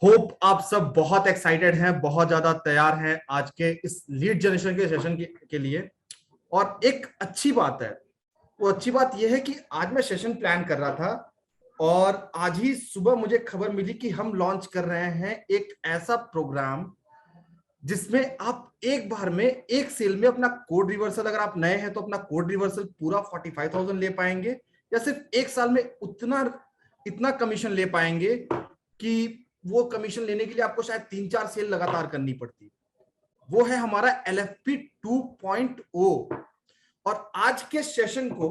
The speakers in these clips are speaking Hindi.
होप आप सब बहुत एक्साइटेड हैं, बहुत ज्यादा तैयार हैं आज के इस लीड जनरेशन के सेशन के लिए। और एक अच्छी बात है, वो अच्छी बात यह है कि आज मैं सेशन प्लान कर रहा था और आज ही सुबह मुझे खबर मिली कि हम लॉन्च कर रहे हैं एक ऐसा प्रोग्राम जिसमें आप एक बार में एक सेल में अपना कोड रिवर्सल, अगर आप नए हैं तो अपना कोड रिवर्सल पूरा 45,000 ले पाएंगे, या सिर्फ एक साल में इतना कमीशन ले पाएंगे कि वो कमीशन लेने के लिए आपको शायद 3-4 सेल लगातार करनी पड़ती। वो है हमारा LFP 2.0। और आज के सेशन को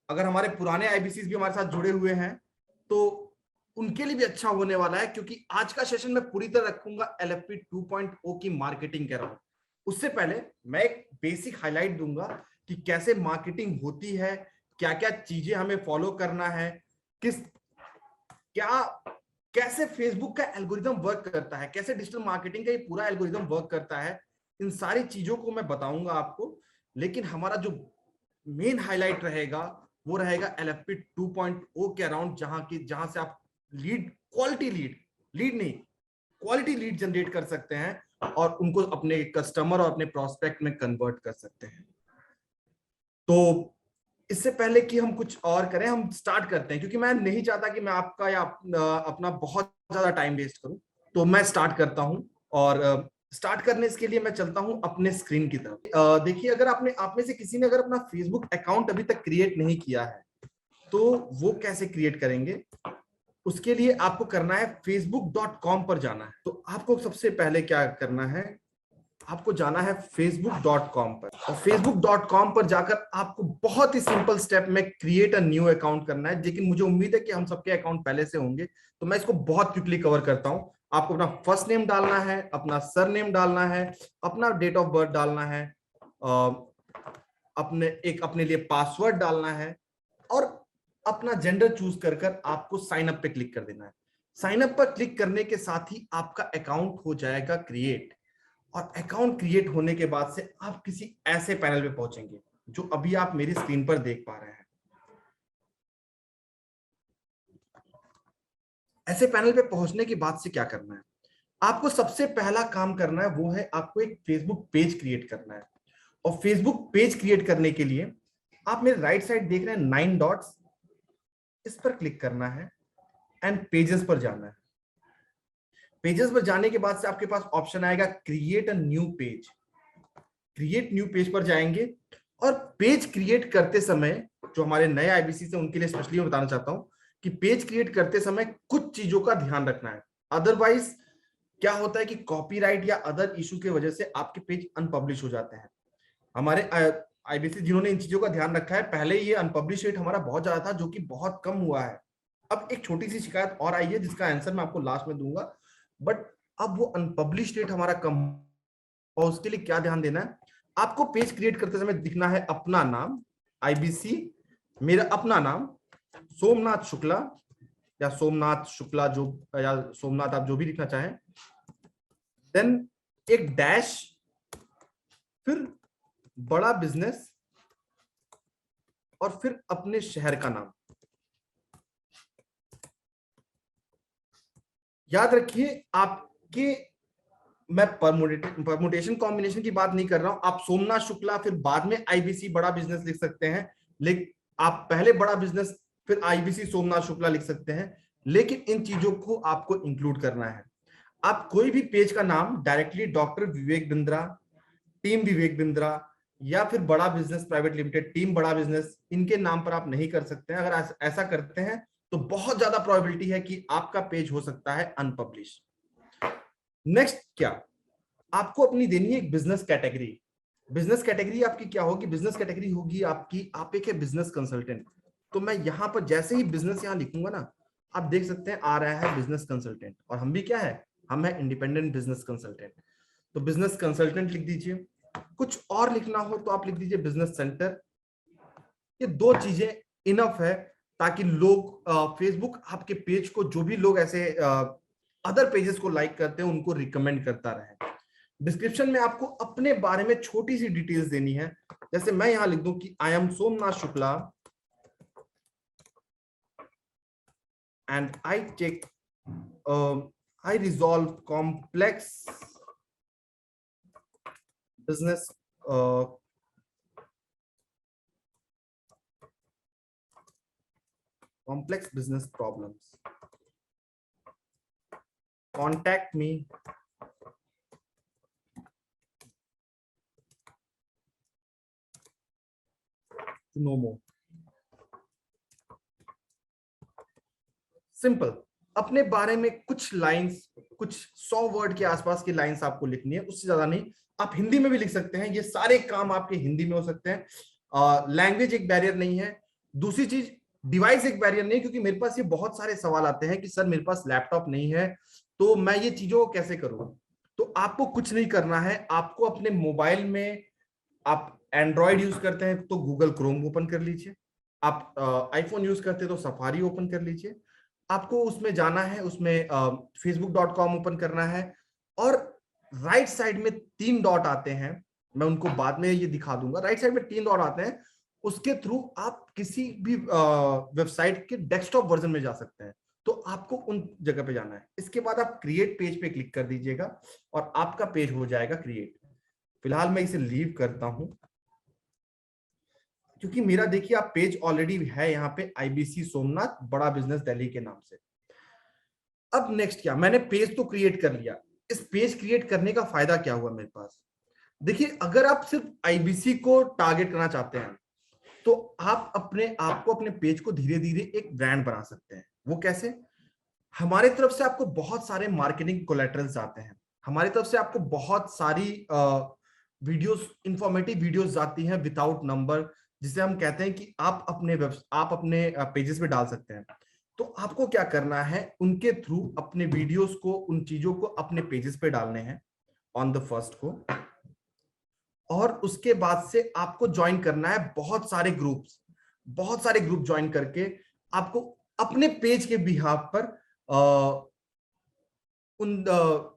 अगर हमारे पुराने IBCs भी हमारे साथ जुड़े हुए हैं तो उनके लिए भी अच्छा होने वाला है, क्योंकि आज का सेशन मैं पूरी तरह रखूंगा LFP 2.0 की मार्केटिंग के अराउंड। उससे पहले मैं एक बेसिक हाईलाइट दूंगा कि कैसे मार्केटिंग होती है, क्या क्या चीजें हमें फॉलो करना है, कैसे फेसबुक का एल्गोरिदम वर्क करता है, कैसे डिजिटल मार्केटिंग का ये पूरा एल्गोरिदम वर्क करता है। इन सारी चीजों को मैं बताऊंगा आपको, लेकिन हमारा जो मेन हाईलाइट रहेगा वो रहेगा LFP 2.0 के अराउंड, जहां से आप क्वालिटी लीड नहीं, क्वालिटी लीड जनरेट कर सकते हैं और उनको अपने कस्टमर और अपने प्रोस्पेक्ट में कन्वर्ट कर सकते हैं। तो इससे पहले कि हम कुछ और करें, हम स्टार्ट करते हैं, क्योंकि मैं नहीं चाहता कि मैं आपका या अपना बहुत ज्यादा टाइम वेस्ट करूं। तो मैं स्टार्ट करता हूं और स्टार्ट करने के लिए मैं चलता हूं अपने स्क्रीन की तरफ। देखिए, अगर आप में से किसी ने अगर अपना फेसबुक अकाउंट अभी तक क्रिएट नहीं किया है तो वो कैसे क्रिएट करेंगे, उसके लिए आपको करना है facebook.com पर जाना है। तो आपको सबसे पहले क्या करना है, आपको जाना है facebook.com पर, और facebook.com पर जाकर आपको बहुत ही सिंपल स्टेप में क्रिएट अ न्यू अकाउंट करना है। लेकिन मुझे उम्मीद है कि हम सबके अकाउंट पहले से होंगे, तो मैं इसको बहुत क्विकली कवर करता हूं। आपको अपना फर्स्ट नेम डालना है, अपना सर नेम डालना है, अपना डेट ऑफ बर्थ डालना है, अपने लिए पासवर्ड डालना है और अपना जेंडर चूज कर आपको साइन अप पे क्लिक कर देना है। साइन अप पर क्लिक करने के साथ ही आपका अकाउंट हो जाएगा क्रिएट। और अकाउंट क्रिएट होने के बाद से आप किसी ऐसे पैनल पे पहुंचेंगे जो अभी आप मेरी स्क्रीन पर देख पा रहे हैं। ऐसे पैनल पे पहुंचने के बाद से क्या करना है, आपको सबसे पहला काम करना है वो है आपको एक फेसबुक पेज क्रिएट करना है। और फेसबुक पेज क्रिएट करने के लिए आप मेरे राइट साइड देख रहे हैं 9 डॉट्स, इस पर क्लिक करना है एंड पेजेस पर जाना है। पेजेस पर जाने के बाद से आपके पास ऑप्शन आएगा create a new page. Create new page पर जाएंगे और पेज क्रिएट करते समय, जो हमारे नए IBC से उनके लिए स्पेशली मैं बताना चाहता हूं कि पेज क्रिएट करते समय कुछ चीजों का ध्यान रखना है। अदरवाइज क्या होता है कि कॉपीराइट या अदर इशू की वजह से आपके पेज अनपब्लिश हो जाते हैं। हमारे IBC जिन्होंने इन चीजों का ध्यान रखा है, पहले ये अनपब्लिश रेट हमारा बहुत ज्यादा था, जो कि बहुत कम हुआ है। अब एक छोटी सी शिकायत और आई है जिसका आंसर मैं आपको लास्ट में दूंगा, बट अब वो अनपब्लिश रेट हमारा कम। और उसके लिए क्या ध्यान देना है, आपको पेज क्रिएट करते समय दिखना है अपना नाम IBC, मेरा अपना नाम सोमनाथ शुक्ला या सोमनाथ शुक्ला, जो या सोमनाथ आप जो भी लिखना चाहें, देन एक डैश, फिर बड़ा बिजनेस और फिर अपने शहर का नाम। याद रखिए, आपके मैं परमुटेशन कॉम्बिनेशन की बात नहीं कर रहा हूं। आप सोमनाथ शुक्ला फिर बाद में IBC बड़ा बिजनेस लिख सकते हैं, लेकिन आप पहले बड़ा बिजनेस फिर IBC सोमनाथ शुक्ला लिख सकते हैं, लेकिन इन चीजों को आपको इंक्लूड करना है। आप कोई भी पेज का नाम directly doctor Vivek Bindra, team Vivek Bindra या फिर बड़ा बिजनेस प्राइवेट लिमिटेड, टीम बड़ा बिजनेस, इनके नाम पर आप नहीं कर सकते हैं। अगर ऐसा करते हैं तो बहुत ज्यादा प्रोबेबिलिटी है कि आपका पेज हो सकता है अनपब्लिश। नेक्स्ट क्या, आपको अपनी देनी है एक बिजनेस कैटेगरी। बिजनेस कैटेगरी आपकी क्या होगी, बिजनेस कैटेगरी होगी आपकी, आप एक है बिजनेस कंसल्टेंट। तो मैं यहां पर जैसे ही बिजनेस यहां लिखूंगा ना, आप देख सकते हैं आ रहा है बिजनेस कंसल्टेंट, और हम भी क्या है, हम है इंडिपेंडेंट बिजनेस कंसल्टेंट। तो बिजनेस कंसल्टेंट लिख दीजिए। कुछ और लिखना हो तो आप लिख दीजिए बिजनेस सेंटर। ये 2 चीजें इनफ है ताकि लोग फेसबुक आपके पेज को, जो भी लोग ऐसे अदर पेजेस को लाइक करते हैं, उनको रिकमेंड करता रहे। डिस्क्रिप्शन में आपको अपने बारे में छोटी सी डिटेल्स देनी है। जैसे मैं यहां लिख दूं कि I am Somnath Shukla and I take I resolve business uh, complex business problems. Contact me to know more. Simple, अपने बारे में कुछ लाइंस, कुछ 100 वर्ड के आसपास की लाइंस आपको लिखनी है, उससे ज्यादा नहीं। आप हिंदी में भी लिख सकते हैं, ये सारे काम आपके हिंदी में हो सकते हैं। लैंग्वेज एक बैरियर नहीं है। दूसरी चीज, डिवाइस एक बैरियर नहीं, क्योंकि मेरे पास ये बहुत सारे सवाल आते हैं कि सर मेरे पास लैपटॉप नहीं है तो मैं ये चीजों को कैसे करूं। तो आपको कुछ नहीं करना है, आपको अपने मोबाइल में, आप एंड्रॉइड यूज करते हैं तो गूगल क्रोम ओपन कर लीजिए, आप आईफोन यूज करते हैं तो सफारी ओपन कर लीजिए। आपको उसमें जाना है, उसमें facebook.com ओपन करना है, और राइट साइड में 3 डॉट आते हैं, मैं उनको बाद में ये दिखा दूंगा। राइट साइड में 3 डॉट आते हैं, उसके थ्रू आप किसी भी वेबसाइट के डेस्कटॉप वर्जन में जा सकते हैं। तो आपको उन जगह पे जाना है। इसके बाद आप क्रिएट पेज पे क्लिक कर दीजिएगा और आपका पेज हो जाएगा क्रिएट। फिलहाल मैं इसे लीव करता हूं, क्योंकि मेरा देखिए आप पेज ऑलरेडी है यहाँ पे, आईबीसी सोमनाथ बड़ा बिजनेस दिल्ली के नाम से। अब नेक्स्ट क्या, मैंने पेज तो क्रिएट कर लिया। इस पेज क्रिएट करने का फायदा क्या हुआ मेरे पास? देखिए, अगर आप सिर्फ आईबीसी को टारगेट करना चाहते हैं तो आप अपने आप को, अपने पेज को धीरे धीरे एक ब्रांड बना सकते हैं। वो कैसे? हमारे तरफ से आपको बहुत सारे मार्केटिंग कोलैटरल्स आते हैं, हमारी तरफ से आपको बहुत सारी वीडियोस, इंफॉर्मेटिव वीडियोस आती हैं विदाउट नंबर, जिसे हम कहते हैं कि आप अपने पेजेस पे डाल सकते हैं। तो आपको क्या करना है, उनके थ्रू अपने वीडियोस को, उन चीजों को अपने पेजेस पे डालने हैं ऑन द फर्स्ट को, और उसके बाद से आपको ज्वाइन करना है बहुत सारे ग्रुप्स। बहुत सारे ग्रुप ज्वाइन करके आपको अपने पेज के बिहाफ पर उन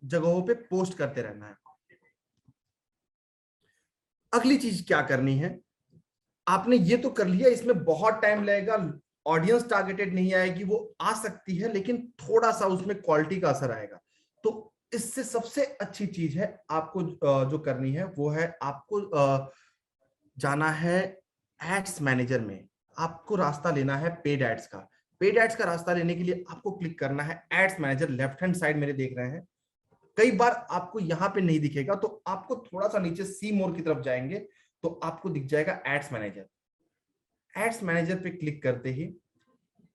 जगहों पे पोस्ट करते रहना है। अगली चीज क्या करनी है, आपने ये तो कर लिया, इसमें बहुत टाइम लगेगा, ऑडियंस टारगेटेड नहीं आएगी, वो आ सकती है लेकिन थोड़ा सा उसमें क्वालिटी का असर आएगा। तो इससे सबसे अच्छी चीज है आपको जो करनी है वो है, आपको जाना है एड्स मैनेजर में। आपको रास्ता लेना है पेड एड्स का। पेड एड्स का रास्ता लेने के लिए आपको क्लिक करना है ads manager, left hand side मेरे देख रहे हैं। कई बार आपको यहां पे नहीं दिखेगा, तो आपको थोड़ा सा नीचे सी मोर की तरफ जाएंगे तो आपको दिख जाएगा एड्स मैनेजर। एड्स मैनेजर पे क्लिक करते ही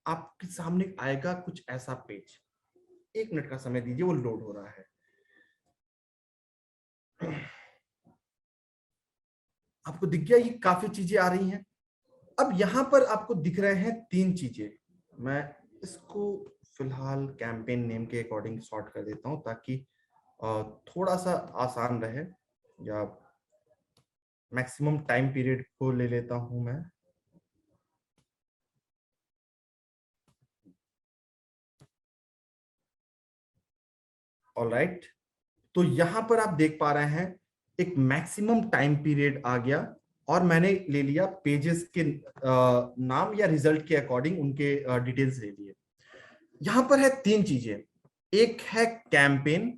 आपके सामने आएगा कुछ ऐसा पेज। 1 मिनट का समय दीजिए, वो लोड हो रहा है। आपको दिख गया, ये काफी चीजें आ रही हैं। अब यहां पर आपको दिख रहे हैं 3 चीजें। मैं इसको फिलहाल कैंपेन नेम के अकॉर्डिंग सॉर्ट कर देता हूं ताकि थोड़ा सा आसान रहे, या मैक्सिमम टाइम पीरियड को ले लेता हूं मैं। ऑलराइट, तो यहां पर आप देख पा रहे हैं एक मैक्सिमम टाइम पीरियड आ गया, और मैंने ले लिया पेजेस के नाम या रिजल्ट के अकॉर्डिंग उनके डिटेल्स ले लिए। यहां पर है 3 चीजें, एक है कैंपेन,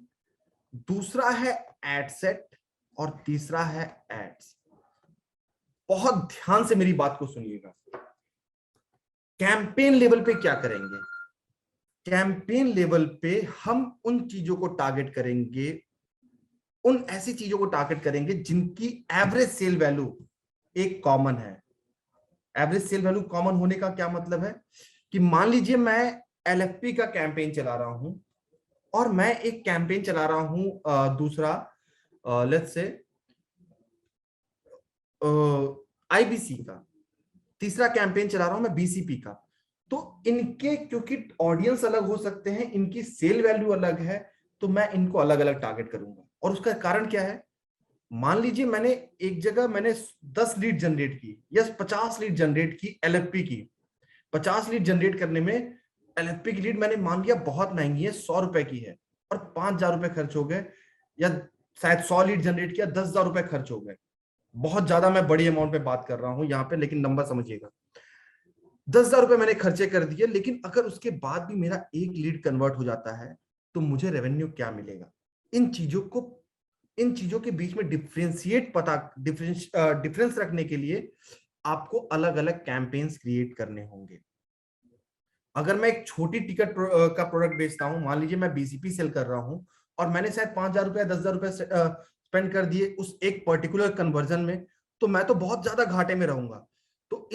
दूसरा है एड सेट, और तीसरा है एड्स। बहुत ध्यान से मेरी बात को सुनिएगा। कैंपेन लेवल पे क्या करेंगे? कैंपेन लेवल पे हम उन चीजों को टारगेट करेंगे, उन ऐसी चीजों को टारगेट करेंगे जिनकी एवरेज सेल वैल्यू एक कॉमन है। एवरेज सेल वैल्यू कॉमन होने का क्या मतलब है कि मान लीजिए मैं एलएफपी का कैंपेन चला रहा हूं, और मैं एक कैंपेन चला रहा हूं दूसरा, लेट्स से आईबीसी का, तीसरा कैंपेन चला रहा हूं मैं बीसीपी का। तो इनके क्योंकि ऑडियंस अलग हो सकते हैं, इनकी सेल वैल्यू अलग है, तो मैं इनको अलग अलग टारगेट करूंगा। और उसका कारण क्या है, मान लीजिए मैंने एक जगह मैंने 10 लीड जनरेट की या 50 लीड जनरेट की एलएफपी की। 50 लीड जनरेट करने में एलएफपी की लीड मैंने मान लिया बहुत महंगी है, 100 रुपए की है, और 5,000 रुपए खर्च हो गए, या शायद 100 लीड जनरेट किया, 10,000 रुपए खर्च हो गए। बहुत ज्यादा मैं बड़ी अमाउंट पे बात कर रहा हूं यहाँ पे, लेकिन नंबर समझिएगा। 10,000 रुपए मैंने खर्चे कर दिए, लेकिन अगर उसके बाद भी मेरा एक लीड कन्वर्ट हो जाता है तो मुझे रेवेन्यू क्या मिलेगा। इन चीजों के बीच में डिफरेंस रखने के लिए आपको अलग अलग कैंपेन्स क्रिएट करने होंगे। अगर मैं एक छोटी टिकट का प्रोडक्ट बेचता हूं, मान लीजिए मैं बीसीपी सेल कर रहा हूं और मैंने शायद 5,000 रुपया 10,000 रुपया स्पेंड कर दिए उस एक पर्टिकुलर कन्वर्जन में, तो मैं तो बहुत ज्यादा घाटे में रहूंगा। तो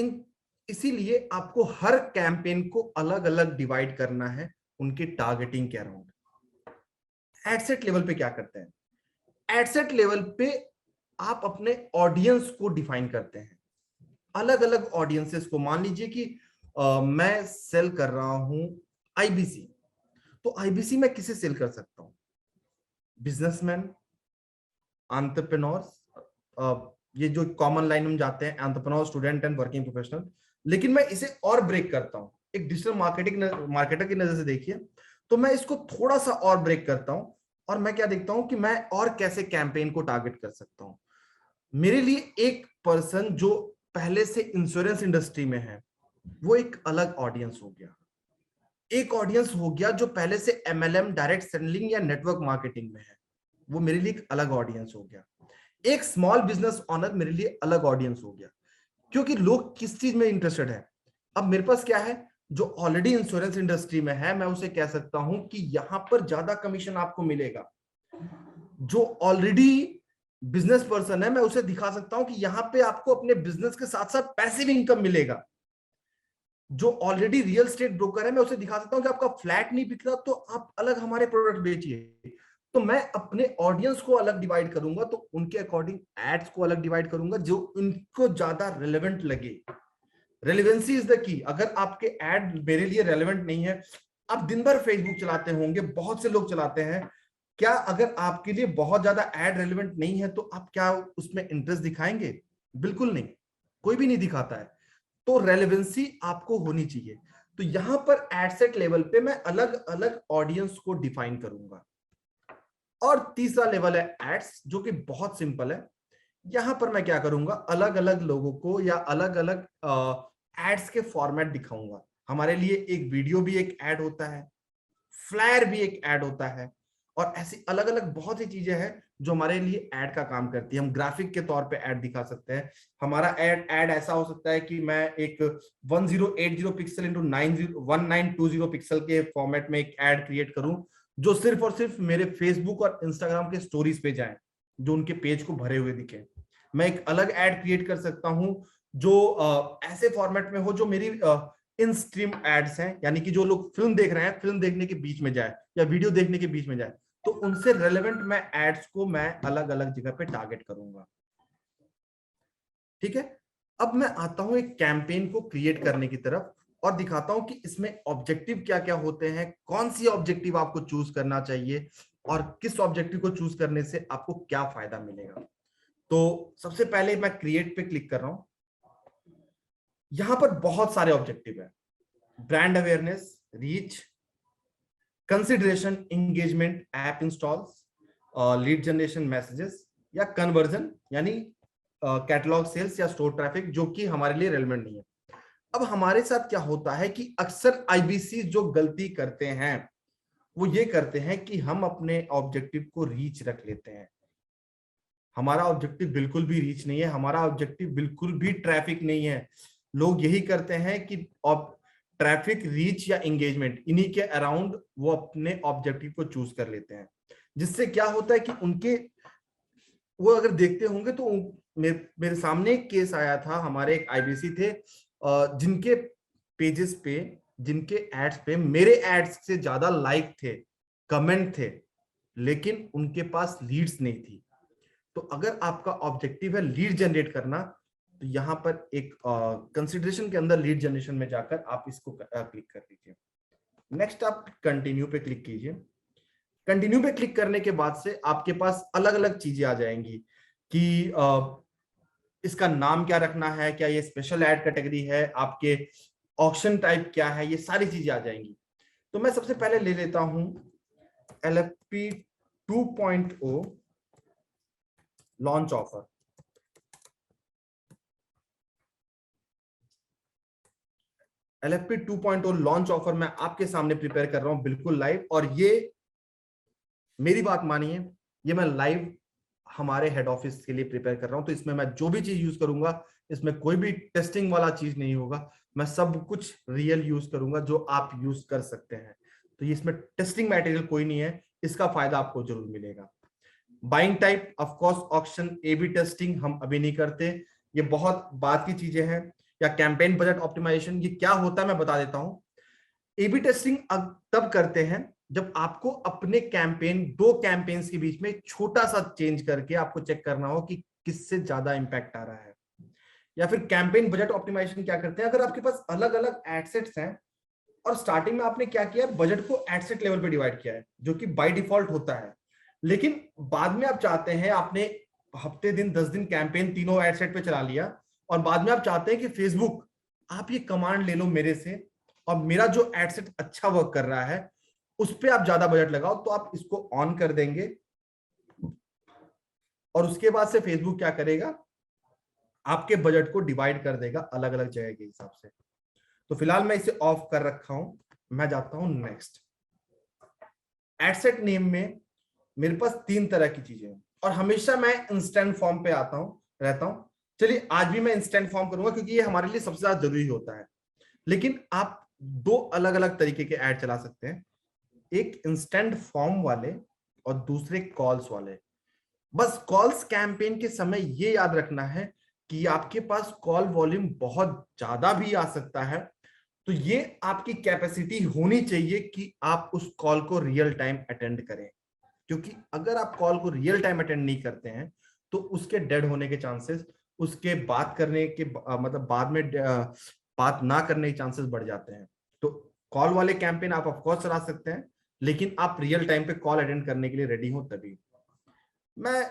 इसीलिए आपको हर कैंपेन को अलग अलग डिवाइड करना है उनके टारगेटिंग के अराउंड। एडसेट लेवल पे क्या करते हैं, एडसेट लेवल पे आप अपने ऑडियंस को डिफाइन करते हैं, अलग अलग ऑडियंसेस को। मान लीजिए कि मैं सेल कर रहा हूं आईबीसी, तो आईबीसी में किसे सेल कर सकता हूं, बिजनेसमैन, एंटरप्रेन्योर्स, ये जो कॉमन लाइन हम जाते हैं, entrepreneur, student and working professional. लेकिन मैं इसे और ब्रेक करता हूं, एक डिजिटल मार्केटर की नजर से देखिए, तो मैं इसको थोड़ा सा और ब्रेक करता हूं और मैं क्या देखता हूं कि मैं और कैसे कैंपेन को टारगेट कर सकता हूं। मेरे लिए एक पर्सन जो पहले से इंश्योरेंस इंडस्ट्री में है, वो एक अलग ऑडियंस हो गया। एक ऑडियंस हो गया जो पहले से एमएलएम, डायरेक्ट सेलिंग या नेटवर्क मार्केटिंग में है, वो मेरे लिए एक अलग ऑडियंस हो गया। एक स्मॉल बिजनेस ओनर मेरे लिए अलग ऑडियंस हो गया, क्योंकि लोग किस चीज में इंटरेस्टेड है। अब मेरे पास क्या है, जो ऑलरेडी इंश्योरेंस इंडस्ट्री में है, मैं उसे कह सकता हूं कि यहां पर ज्यादा कमीशन आपको मिलेगा। जो ऑलरेडी बिजनेस पर्सन है, मैं उसे दिखा सकता हूं कि यहां पे आपको अपने बिजनेस के साथ साथ पैसिव इनकम मिलेगा। जो ऑलरेडी रियल स्टेट ब्रोकर है, मैं उसे दिखा सकता हूं कि आपका फ्लैट नहीं बिक रहा, तो आप अलग हमारे प्रोडक्ट बेचिए। तो मैं अपने ऑडियंस को अलग डिवाइड करूंगा, तो उनके अकॉर्डिंग एड्स को अलग डिवाइड करूंगा जो उनको ज्यादा रेलेवेंट लगे। Relevancy is the key. अगर आपके एड मेरे लिए रेलेवेंट नहीं है, आप दिन भर फेसबुक चलाते होंगे, बहुत से लोग चलाते हैं, क्या अगर आपके लिए बहुत ज्यादा एड रेलेवेंट नहीं है तो आप क्या उसमें इंटरेस्ट दिखाएंगे? बिल्कुल नहीं, कोई भी नहीं दिखाता है। तो रेलेवेंसी आपको होनी चाहिए। तो यहां पर एडसेट लेवल पे मैं अलग अलग ऑडियंस को डिफाइन करूंगा। और तीसरा लेवल है एड्स, जो कि बहुत सिंपल है। यहां पर मैं क्या करूंगा, अलग अलग लोगों को या अलग अलग एड्स के फॉर्मेट दिखाऊंगा। हमारे लिए एक वीडियो भी एक एड होता है, फ्लायर भी एक ऐड होता है, और ऐसी अलग अलग बहुत सी चीजें हैं जो हमारे लिए ऐड का काम करती है। हम ग्राफिक के तौर पे ऐड दिखा सकते हैं। हमारा ऐड ऐसा हो सकता है कि मैं एक 1080 पिक्सल इंटू 1920 पिक्सल के फॉर्मेट में एक ऐड क्रिएट करूं, जो सिर्फ और सिर्फ मेरे फेसबुक और इंस्टाग्राम के स्टोरीज पे जाए, जो उनके पेज को भरे हुए दिखे। मैं एक अलग ऐड क्रिएट कर सकता हूं जो ऐसे फॉर्मेट में हो जो मेरी इन स्ट्रीम एड्स हैं, यानी कि जो लोग फिल्म देख रहे हैं, फिल्म देखने के बीच में जाए या वीडियो देखने के बीच में जाए, तो उनसे रेलेवेंट मैं एड्स को मैं अलग अलग जगह पे टारगेट करूंगा। ठीक है, अब मैं आता हूं एक कैंपेन को क्रिएट करने की तरफ और दिखाता हूं कि इसमें ऑब्जेक्टिव क्या क्या होते हैं, कौन सी ऑब्जेक्टिव आपको चूज करना चाहिए और किस ऑब्जेक्टिव को चूज करने से आपको क्या फायदा मिलेगा। तो सबसे पहले मैं क्रिएट पे क्लिक कर रहा हूं। यहां पर बहुत सारे ऑब्जेक्टिव है, brand awareness, reach, consideration, engagement, app installs, lead generation, messages, या कन्वर्जन यानी कैटलॉग सेल्स या स्टोर ट्रैफिक, जो कि हमारे लिए रेलेवेंट नहीं है। अब हमारे साथ क्या होता है कि अक्सर आईबीसी जो गलती करते हैं वो ये करते हैं कि हम अपने ऑब्जेक्टिव को रीच रख लेते हैं। हमारा ऑब्जेक्टिव बिल्कुल भी रीच नहीं है, हमारा ऑब्जेक्टिव बिल्कुल भी ट्रैफिक नहीं है। लोग यही करते हैं कि ट्रैफिक, रीच या एंगेजमेंट, इन्हीं के अराउंड वो अपने ऑब्जेक्टिव को चूज कर लेते हैं, जिससे क्या होता है कि उनके, वो अगर देखते होंगे तो मेरे सामने एक केस आया था, हमारे एक आईबीसी थे जिनके पेजेस पे, जिनके एड्स पे मेरे एड्स से ज्यादा लाइक थे, कमेंट थे, लेकिन उनके पास लीड्स नहीं थी। तो अगर आपका ऑब्जेक्टिव है लीड जनरेट करना, तो यहां पर एक कंसिडरेशन के अंदर लीड जनरेशन में जाकर आप इसको क्लिक कर लीजिए। नेक्स्ट आप कंटिन्यू पे क्लिक कीजिए। कंटिन्यू पे क्लिक करने के बाद से आपके पास अलग अलग चीजें आ जाएंगी कि इसका नाम क्या रखना है, क्या ये स्पेशल ऐड कैटेगरी है, आपके ऑप्शन टाइप क्या है, ये सारी चीजें आ जाएंगी। तो मैं सबसे पहले ले लेता हूं LFP 2.0 launch offer. LFP 2.0 launch offer मैं आपके सामने प्रिपेयर कर रहा हूं बिल्कुल लाइव, और ये मेरी बात मानिए, ये मैं लाइव हमारे हेड ऑफिस के लिए प्रिपेयर कर रहा हूं, तो इसमें मैं जो भी चीज यूज करूंगा, इसमें कोई भी टेस्टिंग वाला चीज नहीं होगा। मैं सब कुछ रियल यूज करूंगा जो आप यूज कर सकते हैं। तो ये इसमें टेस्टिंग मटेरियल कोई नहीं है, इसका फायदा आपको जरूर मिलेगा। Buying type, of course auction, A B testing हम अभी नहीं करते, ये बहुत बाद की चीजें हैं। या कैंपेन बजट ऑप्टिमाइजेशन, ये क्या होता है मैं बता देता हूं। ए बी टेस्टिंग तब करते हैं जब आपको अपने कैंपेन, दो कैंपेन्स के बीच में छोटा सा चेंज करके आपको चेक करना हो कि किससे ज्यादा इंपैक्ट आ रहा है। या फिर कैंपेन बजट ऑप्टिमाइजेशन क्या करते हैं, अगर आपके पास अलग अलग एडसेट्स हैं और स्टार्टिंग में आपने क्या किया, बजट को एडसेट लेवल पे डिवाइड किया है, जो कि बाय डिफॉल्ट होता है। लेकिन बाद में आप चाहते हैं, आपने हफ्ते दिन 10 दिन कैंपेन तीनों एडसेट पे चला लिया, और बाद में आप चाहते हैं कि फेसबुक आप ये कमांड ले लो मेरे से, और मेरा जो एडसेट अच्छा वर्क कर रहा है उस पर आप ज्यादा बजट लगाओ, तो आप इसको ऑन कर देंगे। और उसके बाद से फेसबुक क्या करेगा, आपके बजट को डिवाइड कर देगा अलग अलग जगह के हिसाब से। तो फिलहाल मैं इसे ऑफ कर रखा हूं, मैं जाता हूं नेक्स्ट। एडसेट नेम में मेरे पास 3 तरह की चीजें हैं, और हमेशा मैं इंस्टेंट फॉर्म पे आता हूं, रहता हूं। चलिए आज भी मैं इंस्टेंट फॉर्म करूंगा, क्योंकि ये हमारे लिए सबसे ज्यादा जरूरी होता है। लेकिन आप 2 अलग अलग तरीके के ऐड चला सकते हैं, एक इंस्टेंट फॉर्म वाले और दूसरे कॉल्स वाले। बस कॉल्स कैंपेन के समय ये याद रखना है कि आपके पास कॉल वॉल्यूम बहुत ज्यादा भी आ सकता है, तो ये आपकी कैपेसिटी होनी चाहिए कि आप उस कॉल को रियल टाइम अटेंड करें। क्योंकि अगर आप कॉल को रियल टाइम अटेंड नहीं करते हैं तो उसके डेड होने के चांसेस, उसके बात करने के मतलब बाद में बात ना करने के चांसेस बढ़ जाते हैं। तो कॉल वाले कैंपेन आप ऑफ कोर्स चला सकते हैं, लेकिन आप रियल टाइम पे कॉल अटेंड करने के लिए रेडी हो तभी। मैं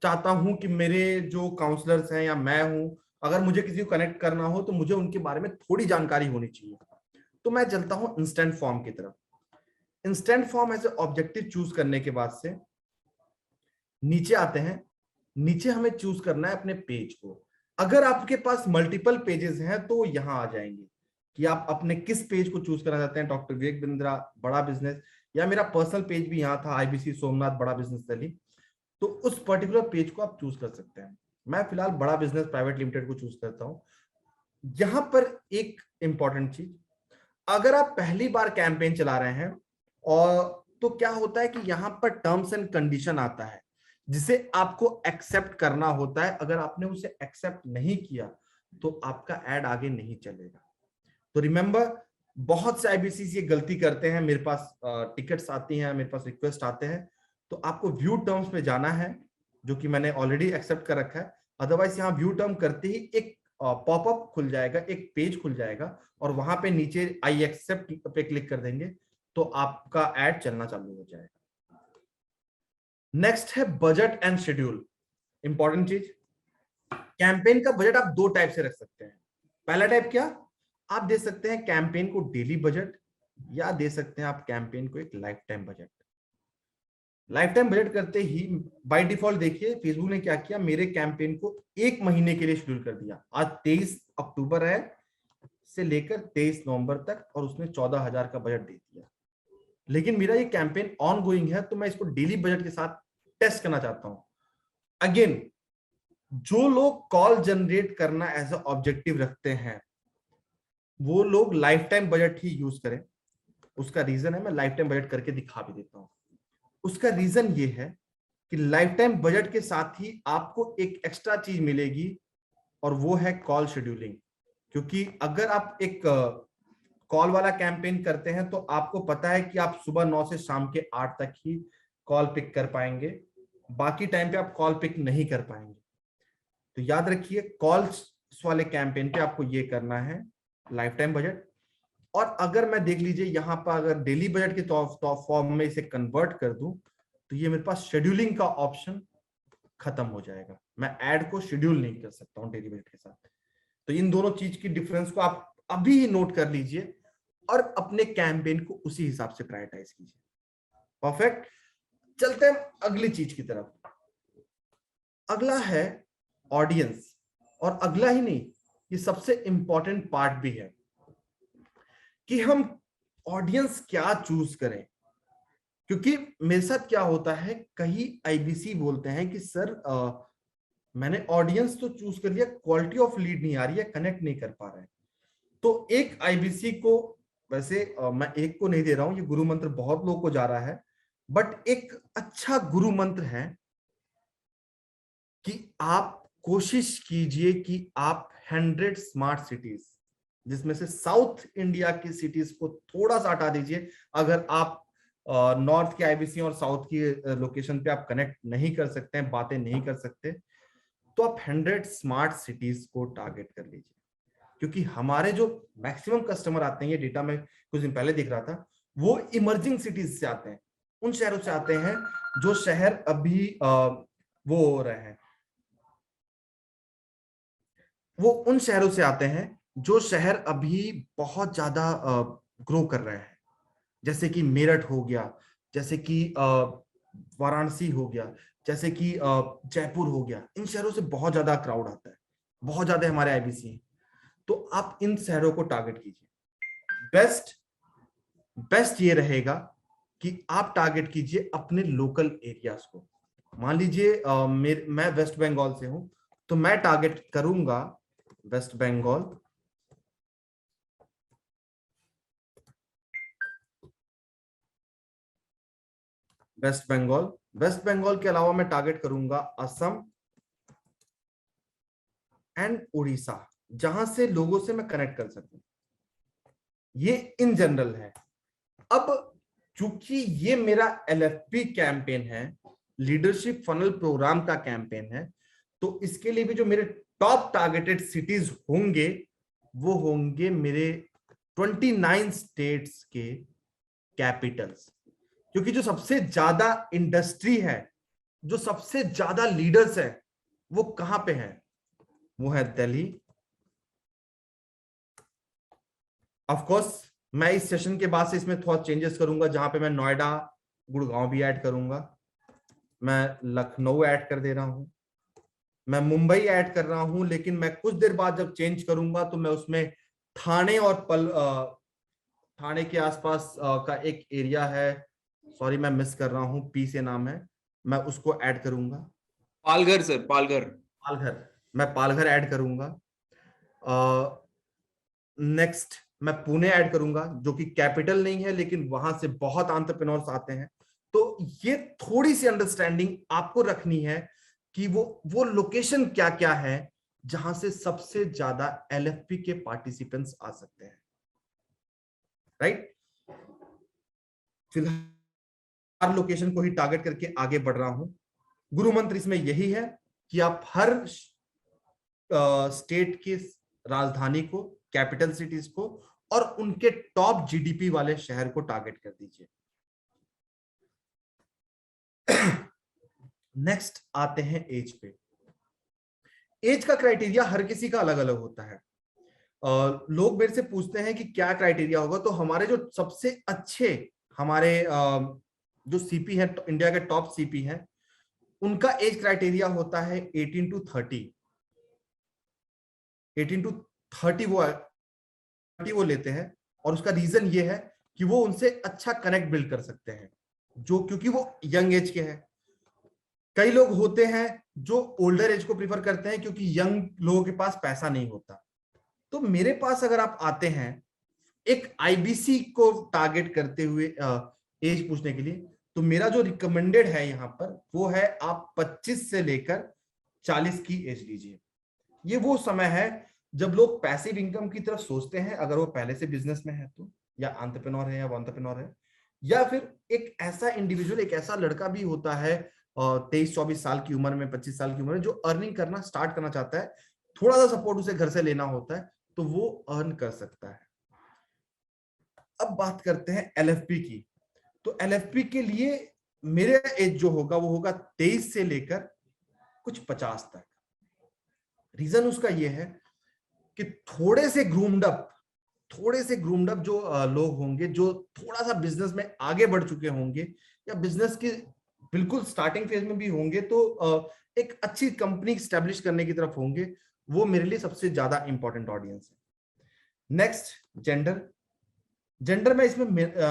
चाहता हूं कि मेरे जो काउंसलर्स हैं या मैं हूं, अगर मुझे किसी को कनेक्ट करना हो तो मुझे उनके बारे में थोड़ी जानकारी होनी चाहिए। तो मैं चलता हूं इंस्टेंट फॉर्म की तरफ। Instant form as a objective choose करने के बाद से नीचे आते हैं। नीचे हमें चूज करना है अपने पेज को। अगर आपके पास मल्टीपल पेजेस हैं तो यहां आ जाएंगे कि आप अपने किस पेज को चूज करना चाहते हैं, डॉक्टर विवेक बिंद्रा बड़ा बिजनेस, या मेरा पर्सनल पेज भी यहाँ था, आईबीसी सोमनाथ बड़ा बिजनेस दिल्ली। तो उस पर्टिकुलर पेज को आप चूज कर सकते हैं। मैं फिलहाल बड़ा बिजनेस प्राइवेट लिमिटेड को चूज करता हूं। यहां पर एक इंपॉर्टेंट चीज, अगर आप पहली बार कैंपेन चला रहे हैं और तो क्या होता है कि यहां पर टर्म्स एंड कंडीशन आता है जिसे आपको एक्सेप्ट करना होता है। अगर आपने उसे एक्सेप्ट नहीं किया तो आपका एड आगे नहीं चलेगा। तो रिमेंबर, बहुत से आईबीसी ये गलती करते हैं, मेरे पास टिकट्स आती हैं, मेरे पास रिक्वेस्ट आते हैं, तो आपको व्यू टर्म्स में जाना है, जो कि मैंने ऑलरेडी एक्सेप्ट कर रखा है। अदरवाइज यहाँ व्यू टर्म करते ही एक पॉपअप खुल जाएगा, एक पेज खुल जाएगा, और वहां पे नीचे आई एक्सेप्ट पे क्लिक कर देंगे तो आपका एड चलना चालू हो जाएगा। नेक्स्ट है बजट एंड शेड्यूल। इंपॉर्टेंट चीज, कैंपेन का बजट आप 2 टाइप से रख सकते हैं। पहला टाइप क्या, आप दे सकते हैं कैंपेन को डेली बजट, या दे सकते हैं आप कैंपेन को एक life time budget. Life time budget करते ही बाय डिफॉल्ट देखिए फेसबुक ने क्या किया, मेरे कैंपेन को 1 महीने के लिए शेड्यूल कर दिया। आज 23 अक्टूबर है, से लेकर 23 नवंबर तक, और उसने 14,000 का बजट दे दिया। लेकिन मेरा ये कैंपेन ऑन गोइंग है, तो मैं इसको डेली बजट के साथ टेस्ट करना चाहता हूं। अगेन, जो लोग कॉल जनरेट करना एज अ ऑब्जेक्टिव रखते हैं वो लोग लाइफ टाइम बजट ही यूज करें। उसका रीजन है, मैं लाइफ टाइम बजट करके दिखा भी देता हूं। उसका रीजन ये है कि लाइफ टाइम बजट के साथ ही आपको एक एक्स्ट्रा चीज मिलेगी, और वो है कॉल शेड्यूलिंग। क्योंकि अगर आप एक कॉल वाला कैंपेन करते हैं तो आपको पता है कि आप सुबह 9 से शाम के 8 तक ही कॉल पिक कर पाएंगे, बाकी टाइम पे आप कॉल पिक नहीं कर पाएंगे। तो याद रखिए, कॉल्स वाले कैंपेन पे आपको ये करना है लाइफ टाइम बजट। और अगर मैं देख लीजिए यहाँ पर, अगर डेली बजट के फॉर्म में इसे कन्वर्ट कर दूं तो ये मेरे पास शेड्यूलिंग का ऑप्शन खत्म हो जाएगा। मैं ऐड को शेड्यूल नहीं कर सकता हूँ डेली बजट के साथ। तो इन दोनों चीज की डिफरेंस को आप अभी ही नोट कर लीजिए और अपने कैंपेन को उसी हिसाब से प्रायोरिटाइज कीजिए। परफेक्ट। चलते हैं अगली चीज की तरफ। अगला है ऑडियंस। और अगला ही नहीं, ये सबसे इंपॉर्टेंट पार्ट भी है कि हम ऑडियंस क्या चूज करें। क्योंकि मेरे साथ क्या होता है, कई आईबीसी बोलते हैं कि सर मैंने ऑडियंस तो चूज कर लिया, क्वालिटी ऑफ लीड नहीं आ रही है, कनेक्ट नहीं कर पा रहे हैं। तो एक आईबीसी को, वैसे मैं एक को नहीं दे रहा हूं, ये गुरु मंत्र बहुत लोग को जा रहा है, बट एक अच्छा गुरु मंत्र है कि आप कोशिश कीजिए कि आप 100 स्मार्ट सिटीज, जिसमें से साउथ इंडिया की सिटीज को थोड़ा सा हटा दीजिए। अगर आप नॉर्थ के आईबीसी और साउथ की लोकेशन पे आप कनेक्ट नहीं कर सकते हैं, बातें नहीं कर सकते, तो आप 100 स्मार्ट सिटीज को टारगेट कर लीजिए। क्योंकि हमारे जो मैक्सिमम कस्टमर आते हैं, ये डेटा में कुछ दिन पहले दिख रहा था, वो इमर्जिंग सिटीज से आते हैं, उन शहरों से आते हैं जो शहर अभी वो हो रहे हैं, वो उन शहरों से आते हैं जो शहर अभी बहुत ज्यादा ग्रो कर रहे हैं, जैसे कि मेरठ हो गया, जैसे कि वाराणसी हो गया, जैसे कि जयपुर हो गया। इन शहरों से बहुत ज्यादा क्राउड आता है, बहुत ज्यादा हमारे आईबीसी हैं। तो आप इन शहरों को टारगेट कीजिए। बेस्ट ये रहेगा कि आप टारगेट कीजिए अपने लोकल एरियाज को। मान लीजिए मैं वेस्ट बंगाल से हूं, तो मैं टारगेट करूंगा वेस्ट बंगाल, वेस्ट बंगाल के अलावा मैं टारगेट करूंगा असम एंड उड़ीसा, जहां से लोगों से मैं कनेक्ट कर सकूं। ये इन जनरल है। अब चूंकि ये मेरा एलएफपी कैंपेन है, लीडरशिप फनल प्रोग्राम का कैंपेन है, तो इसके लिए भी जो मेरे टॉप टारगेटेड सिटीज होंगे, वो होंगे मेरे 29 स्टेट्स के कैपिटल्स। क्योंकि जो सबसे ज्यादा इंडस्ट्री है, जो सबसे ज्यादा लीडर्स है, वो कहां पे है? वो है दिल्ली। ऑफ कोर्स मैं इस सेशन के बाद से इसमें थोड़ा चेंजेस करूंगा, जहां पे मैं नोएडा, गुड़गांव भी ऐड करूंगा, मैं लखनऊ ऐड कर दे रहा हूं, मैं मुंबई ऐड कर रहा हूं, लेकिन मैं कुछ देर बाद जब चेंज करूंगा तो मैं उसमें ठाणे और ठाणे के आसपास का एक एरिया है, सॉरी मैं मिस कर रहा हूं, पी से नाम है, मैं उसको ऐड करूंगा। पालघर सर, पालघर। पालघर, मैं पालघर ऐड करूंगा। नेक्स्ट मैं पुणे ऐड करूंगा, जो कि कैपिटल नहीं है, लेकिन वहां से बहुत एंटरप्रेन्योर्स आते हैं। तो ये थोड़ी सी अंडरस्टैंडिंग आपको रखनी है कि वो लोकेशन क्या क्या है जहां से सबसे ज्यादा एलएफपी के पार्टिसिपेंट्स आ सकते हैं, राइट। फिलहाल लोकेशन को ही टारगेट करके आगे बढ़ रहा हूं। गुरु मंत्र इसमें यही है कि आप हर स्टेट की राजधानी को, कैपिटल सिटीज को और उनके टॉप जीडीपी वाले शहर को टारगेट कर दीजिए। नेक्स्ट आते हैं एज पे। एज का क्राइटेरिया हर किसी का अलग अलग होता है। लोग मेरे से पूछते हैं कि क्या क्राइटेरिया होगा, तो हमारे जो सबसे अच्छे हमारे जो सीपी है, इंडिया के टॉप सीपी हैं, उनका एज क्राइटेरिया होता है 18 टू 30। 18 टू 30 वो लेते हैं, और उसका रीजन ये है कि वो उनसे अच्छा कनेक्ट बिल्ड कर सकते हैं, जो क्योंकि वो यंग एज के हैं। कई लोग होते हैं जो ओल्डर एज को प्रीफर करते हैं, क्योंकि यंग लोगों के पास पैसा नहीं होता। तो मेरे पास अगर आप आते हैं एक आईबीसी को टारगेट करते हुए एज पूछने के लिए, तो मेरा जो रिकमेंडेड है यहां पर वो है आप 25 से लेकर 40 की एज लीजिए। ये वो समय है जब लोग पैसिव इनकम की तरफ सोचते हैं, अगर वो पहले से बिजनेस में है तो, या एंटरप्रेन्योर है, या वो एंटरप्रेन्योर है, या फिर एक ऐसा इंडिविजुअल, एक ऐसा लड़का भी होता है 23-24 साल की उम्र में, 25 साल की उम्र में, जो अर्निंग करना स्टार्ट करना चाहता है, थोड़ा सा सपोर्ट उसे घर से लेना होता है, तो वो अर्न कर सकता है। अब बात करते हैं एलएफपी की। तो एलएफपी के लिए मेरा एज जो होगा वो होगा 23 से लेकर कुछ 50 तक। रीजन उसका ये है कि थोड़े से ग्रूम्ड अप जो लोग होंगे, जो थोड़ा सा बिजनेस में आगे बढ़ चुके होंगे, या बिजनेस के बिल्कुल स्टार्टिंग फेज में भी होंगे, तो एक अच्छी कंपनी स्टैब्लिश करने की तरफ होंगे, वो मेरे लिए सबसे ज्यादा इंपॉर्टेंट ऑडियंस है। नेक्स्ट जेंडर मैं इसमें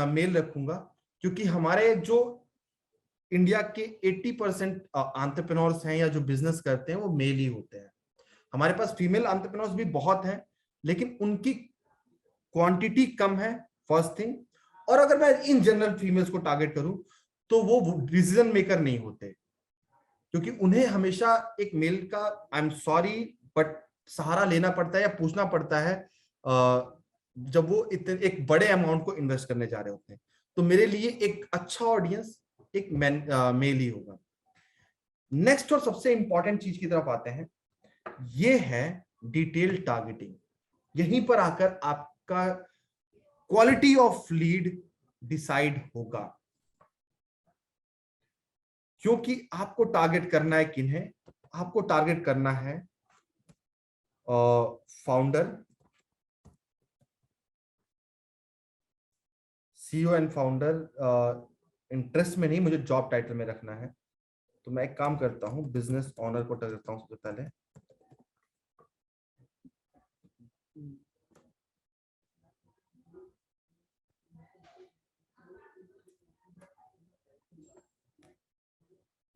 मेल रखूंगा, क्योंकि हमारे जो इंडिया के 80% एंटरप्रेन्योर्स हैं या जो बिजनेस करते हैं वो मेल ही होते हैं। हमारे पास फीमेल एंटरप्रेन्योर्स भी बहुत हैं, लेकिन उनकी क्वांटिटी कम है, फर्स्ट थिंग। और अगर मैं इन जनरल फीमेल्स को टारगेट करूं तो वो डिसीजन मेकर नहीं होते, क्योंकि उन्हें हमेशा एक मेल का, आई एम सॉरी बट, सहारा लेना पड़ता है या पूछना पड़ता है जब वो इतने एक बड़े अमाउंट को इन्वेस्ट करने जा रहे होते हैं। तो मेरे लिए एक अच्छा ऑडियंस एक मेल ही होगा। नेक्स्ट और सबसे इंपॉर्टेंट चीज की तरफ आते हैं, ये है डिटेल टारगेटिंग। यहीं पर आकर आपका क्वालिटी ऑफ लीड डिसाइड होगा, क्योंकि आपको टारगेट करना है किन्हें? आपको टारगेट करना है founder, CEO and founder. Interest में नहीं, मुझे जॉब टाइटल में रखना है। तो मैं एक काम करता हूं, बिजनेस ऑनर को टारगेट करता हूं सबसे पहले।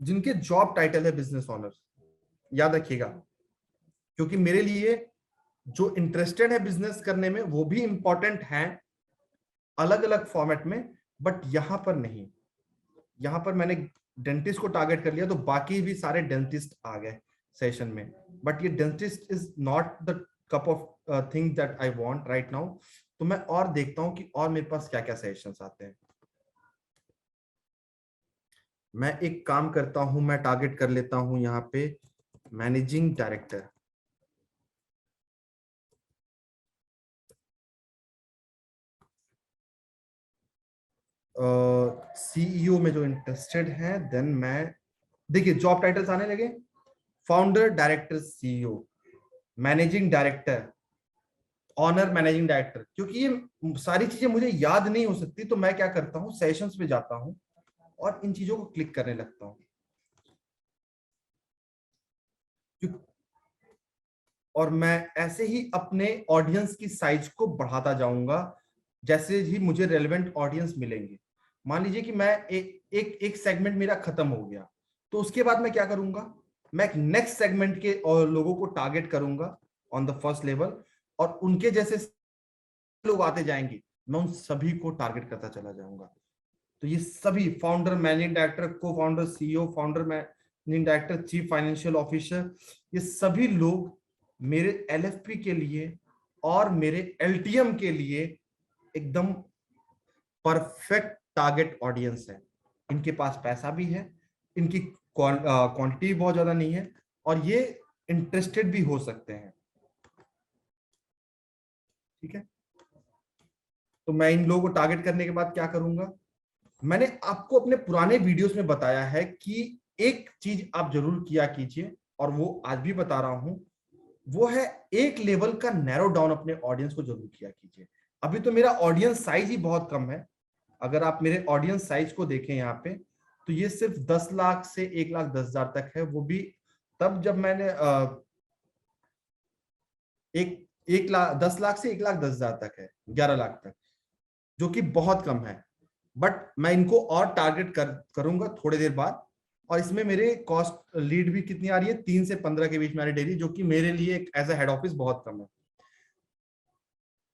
जिनके जॉब टाइटल है बिजनेस ऑनर, याद रखिएगा, क्योंकि मेरे लिए जो इंटरेस्टेड है बिजनेस करने में वो भी इंपॉर्टेंट है अलग अलग फॉर्मेट में, बट यहां पर नहीं। यहां पर मैंने डेंटिस्ट को टारगेट कर लिया तो बाकी भी सारे डेंटिस्ट आ गए सेशन में, बट ये dentist is not the cup of thing that I want right now. तो मैं और देखता हूं कि और मेरे पास क्या क्या सजेशंस आते हैं। मैं एक काम करता हूं, मैं टारगेट कर लेता हूं यहाँ पे मैनेजिंग डायरेक्टर। सीईओ में जो इंटरेस्टेड है, देन मैं, देखिए जॉब टाइटल्स आने लगे, founder, director, CEO, managing director, owner, managing director. क्योंकि ये सारी चीजें मुझे याद नहीं हो सकती, तो मैं क्या करता हूँ, सेशंस पे जाता हूँ और इन चीजों को क्लिक करने लगता हूँ। और मैं ऐसे ही अपने ऑडियंस की साइज को बढ़ाता जाऊंगा जैसे ही मुझे रेलेवेंट ऑडियंस मिलेंगे। मान लीजिए कि मैं एक सेगमेंट मेरा खत्म हो गया, तो उसके बाद मैं क्या करूंगा, मैं एक नेक्स्ट सेगमेंट के और लोगों को टारगेट करूंगा ऑन द फर्स्ट लेवल, और उनके जैसे लोग आते जाएंगे, मैं उन सभी को टारगेट करता चला जाऊंगा। तो ये सभी फाउंडर, मैनेजिंग डायरेक्टर, को founder, CEO, founder, managing director, chief financial officer, ये सभी लोग मेरे एलएफपी के लिए और मेरे एलटीएम के लिए एकदम परफेक्ट टारगेट ऑडियंस है। इनके पास पैसा भी है, इनकी क्वांटिटी बहुत ज्यादा नहीं है, और ये इंटरेस्टेड भी हो सकते हैं। ठीक है, तो मैं इन लोगों को टारगेट करने के बाद क्या करूंगा, मैंने आपको अपने पुराने वीडियोस में बताया है कि एक चीज आप जरूर किया कीजिए, और वो आज भी बता रहा हूं, वो है एक लेवल का नैरो डाउन अपने ऑडियंस को जरूर किया कीजिए। अभी तो मेरा ऑडियंस साइज ही बहुत कम है। अगर आप मेरे ऑडियंस साइज को देखें यहाँ पे, तो ये सिर्फ 10 लाख से 1,10,000 तक है। वो भी तब जब मैंने एक लाख 10 लाख से 1,10,000 तक है, 11 लाख तक, जो कि बहुत कम है। बट मैं इनको और टारगेट करूंगा थोड़ी देर बाद। और इसमें मेरे कॉस्ट लीड भी कितनी आ रही है, 3 से 15 के बीच में आ रही डेली, जो कि मेरे लिए एज ए हेड ऑफिस बहुत कम है।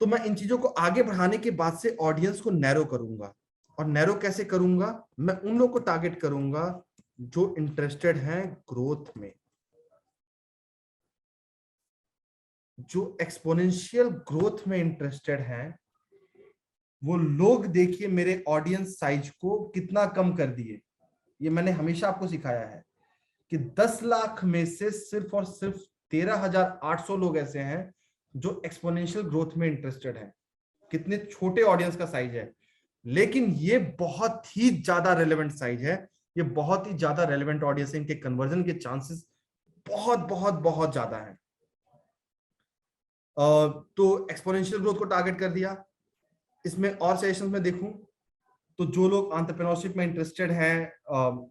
तो मैं इन चीजों को आगे बढ़ाने के बाद से ऑडियंस को नैरो करूंगा। और नैरो कैसे करूंगा, मैं उन लोगों को टारगेट करूंगा जो इंटरेस्टेड हैं ग्रोथ में, जो एक्सपोनेंशियल ग्रोथ में इंटरेस्टेड हैं। वो लोग देखिए मेरे ऑडियंस साइज को कितना कम कर दिए। ये मैंने हमेशा आपको सिखाया है कि 10 लाख में से सिर्फ और सिर्फ 13,800 लोग ऐसे हैं जो एक्सपोनेंशियल ग्रोथ में इंटरेस्टेड हैं। कितने छोटे ऑडियंस का साइज है, लेकिन ये बहुत ही ज्यादा रेलेवेंट साइज है। ये बहुत ही ज्यादा रेलेवेंट ऑडियंस है, इनके कन्वर्जन के चांसेस बहुत बहुत बहुत ज्यादा है। तो एक्सपोनेंशियल ग्रोथ को टारगेट कर दिया। इसमें और सेशंस में देखूं तो जो लोग एंटरप्रेन्योरशिप में इंटरेस्टेड हैं,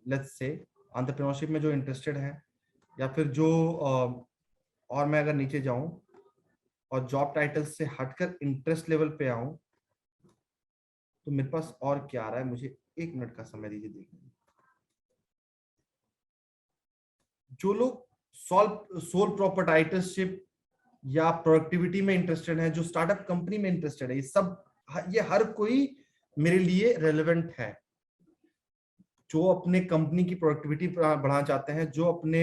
लेट्स से एंटरप्रेन्योरशिप में जो इंटरेस्टेड हैं, या फिर जो और मैं अगर नीचे जाऊं और जॉब टाइटल से हटकर इंटरेस्ट लेवल पे आऊं, तो मेरे पास और क्या आ रहा है, मुझे 1 मिनट का समय दीजिए देखने। जो लोग सोल प्रोप्राइटरशिप या प्रोडक्टिविटी में इंटरेस्टेड है, जो स्टार्टअप कंपनी में इंटरेस्टेड है, ये हर कोई मेरे लिए रेलेवेंट है। जो अपने कंपनी की प्रोडक्टिविटी बढ़ाना चाहते हैं, जो अपने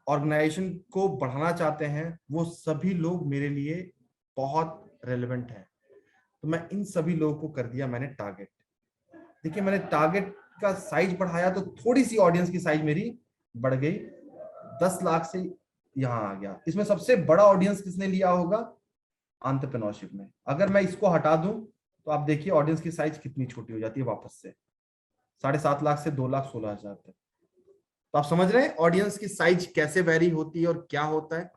ऑर्गेनाइजेशन को बढ़ाना चाहते हैं, वो सभी लोग मेरे लिए बहुत रेलेवेंट है। तो मैं इन सभी लोगों को कर दिया मैंने टारगेट। देखिए, मैंने टारगेट का साइज बढ़ाया तो थोड़ी सी ऑडियंस की साइज मेरी बढ़ गई, 10 लाख से यहां आ गया। इसमें सबसे बड़ा ऑडियंस किसने लिया होगा? एंटरप्रेन्योरशिप में। अगर मैं इसको हटा दूं तो आप देखिए ऑडियंस की साइज कितनी छोटी हो जाती है वापस से, 7.5 लाख से 2,16,000 तक। तो आप समझ रहे हैं ऑडियंस की साइज कैसे वेरी होती है और क्या होता है।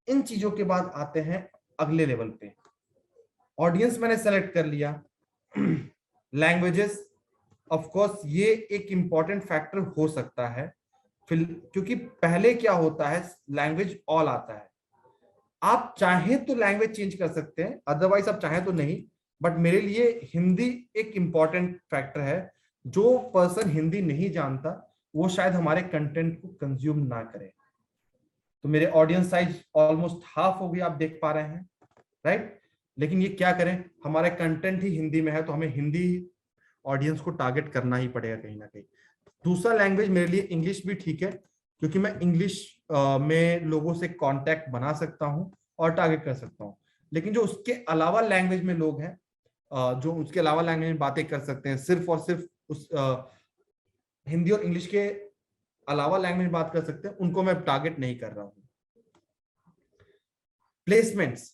इन चीजों के बाद आते हैं अगले लेवल पे। ऑडियंस मैंने सेलेक्ट कर लिया। लैंग्वेजेस, ऑफ कोर्स ये एक इंपॉर्टेंट फैक्टर हो सकता है, क्योंकि पहले क्या होता है, लैंग्वेज ऑल आता है। आप चाहें तो लैंग्वेज चेंज कर सकते हैं, अदरवाइज आप चाहें तो नहीं। बट मेरे लिए हिंदी एक इंपॉर्टेंट फैक्टर है। जो पर्सन हिंदी नहीं जानता वो शायद हमारे कंटेंट को कंज्यूम ना करे। तो मेरे ऑडियंस साइज ऑलमोस्ट हाफ हो गई, आप देख पा रहे हैं, राइट। लेकिन ये क्या करें, हमारे कंटेंट ही हिंदी में है, तो हमें हिंदी ऑडियंस को टारगेट करना ही पड़ेगा कहीं ना कहीं। दूसरा लैंग्वेज मेरे लिए इंग्लिश भी ठीक है, क्योंकि मैं इंग्लिश में लोगों से कांटेक्ट बना सकता हूं और टारगेट कर सकता हूं। लेकिन जो उसके अलावा लैंग्वेज में लोग हैं, जो उसके अलावा लैंग्वेज में बातें कर सकते हैं, सिर्फ और सिर्फ उस हिंदी और इंग्लिश के अलावा लैंग्वेज में बात कर सकते हैं, उनको मैं टारगेट नहीं कर रहा हूं। प्लेसमेंट्स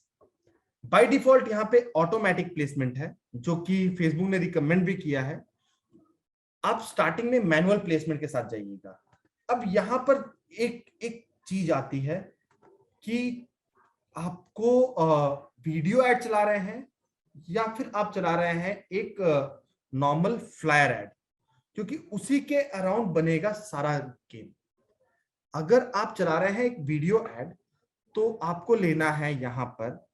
बाय डिफॉल्ट यहाँ पे ऑटोमेटिक प्लेसमेंट है, जो कि फेसबुक ने रिकमेंड भी किया है। आप स्टार्टिंग में मैनुअल प्लेसमेंट के साथ जाइएगा। अब यहां पर एक चीज आती है कि आपको वीडियो एड चला रहे हैं या फिर आप चला रहे हैं एक नॉर्मल फ्लायर एड, क्योंकि उसी के अराउंड बनेगा सारा गेम। अगर आप चला रहे हैं एक वीडियो एड, तो आपको लेना है यहां पर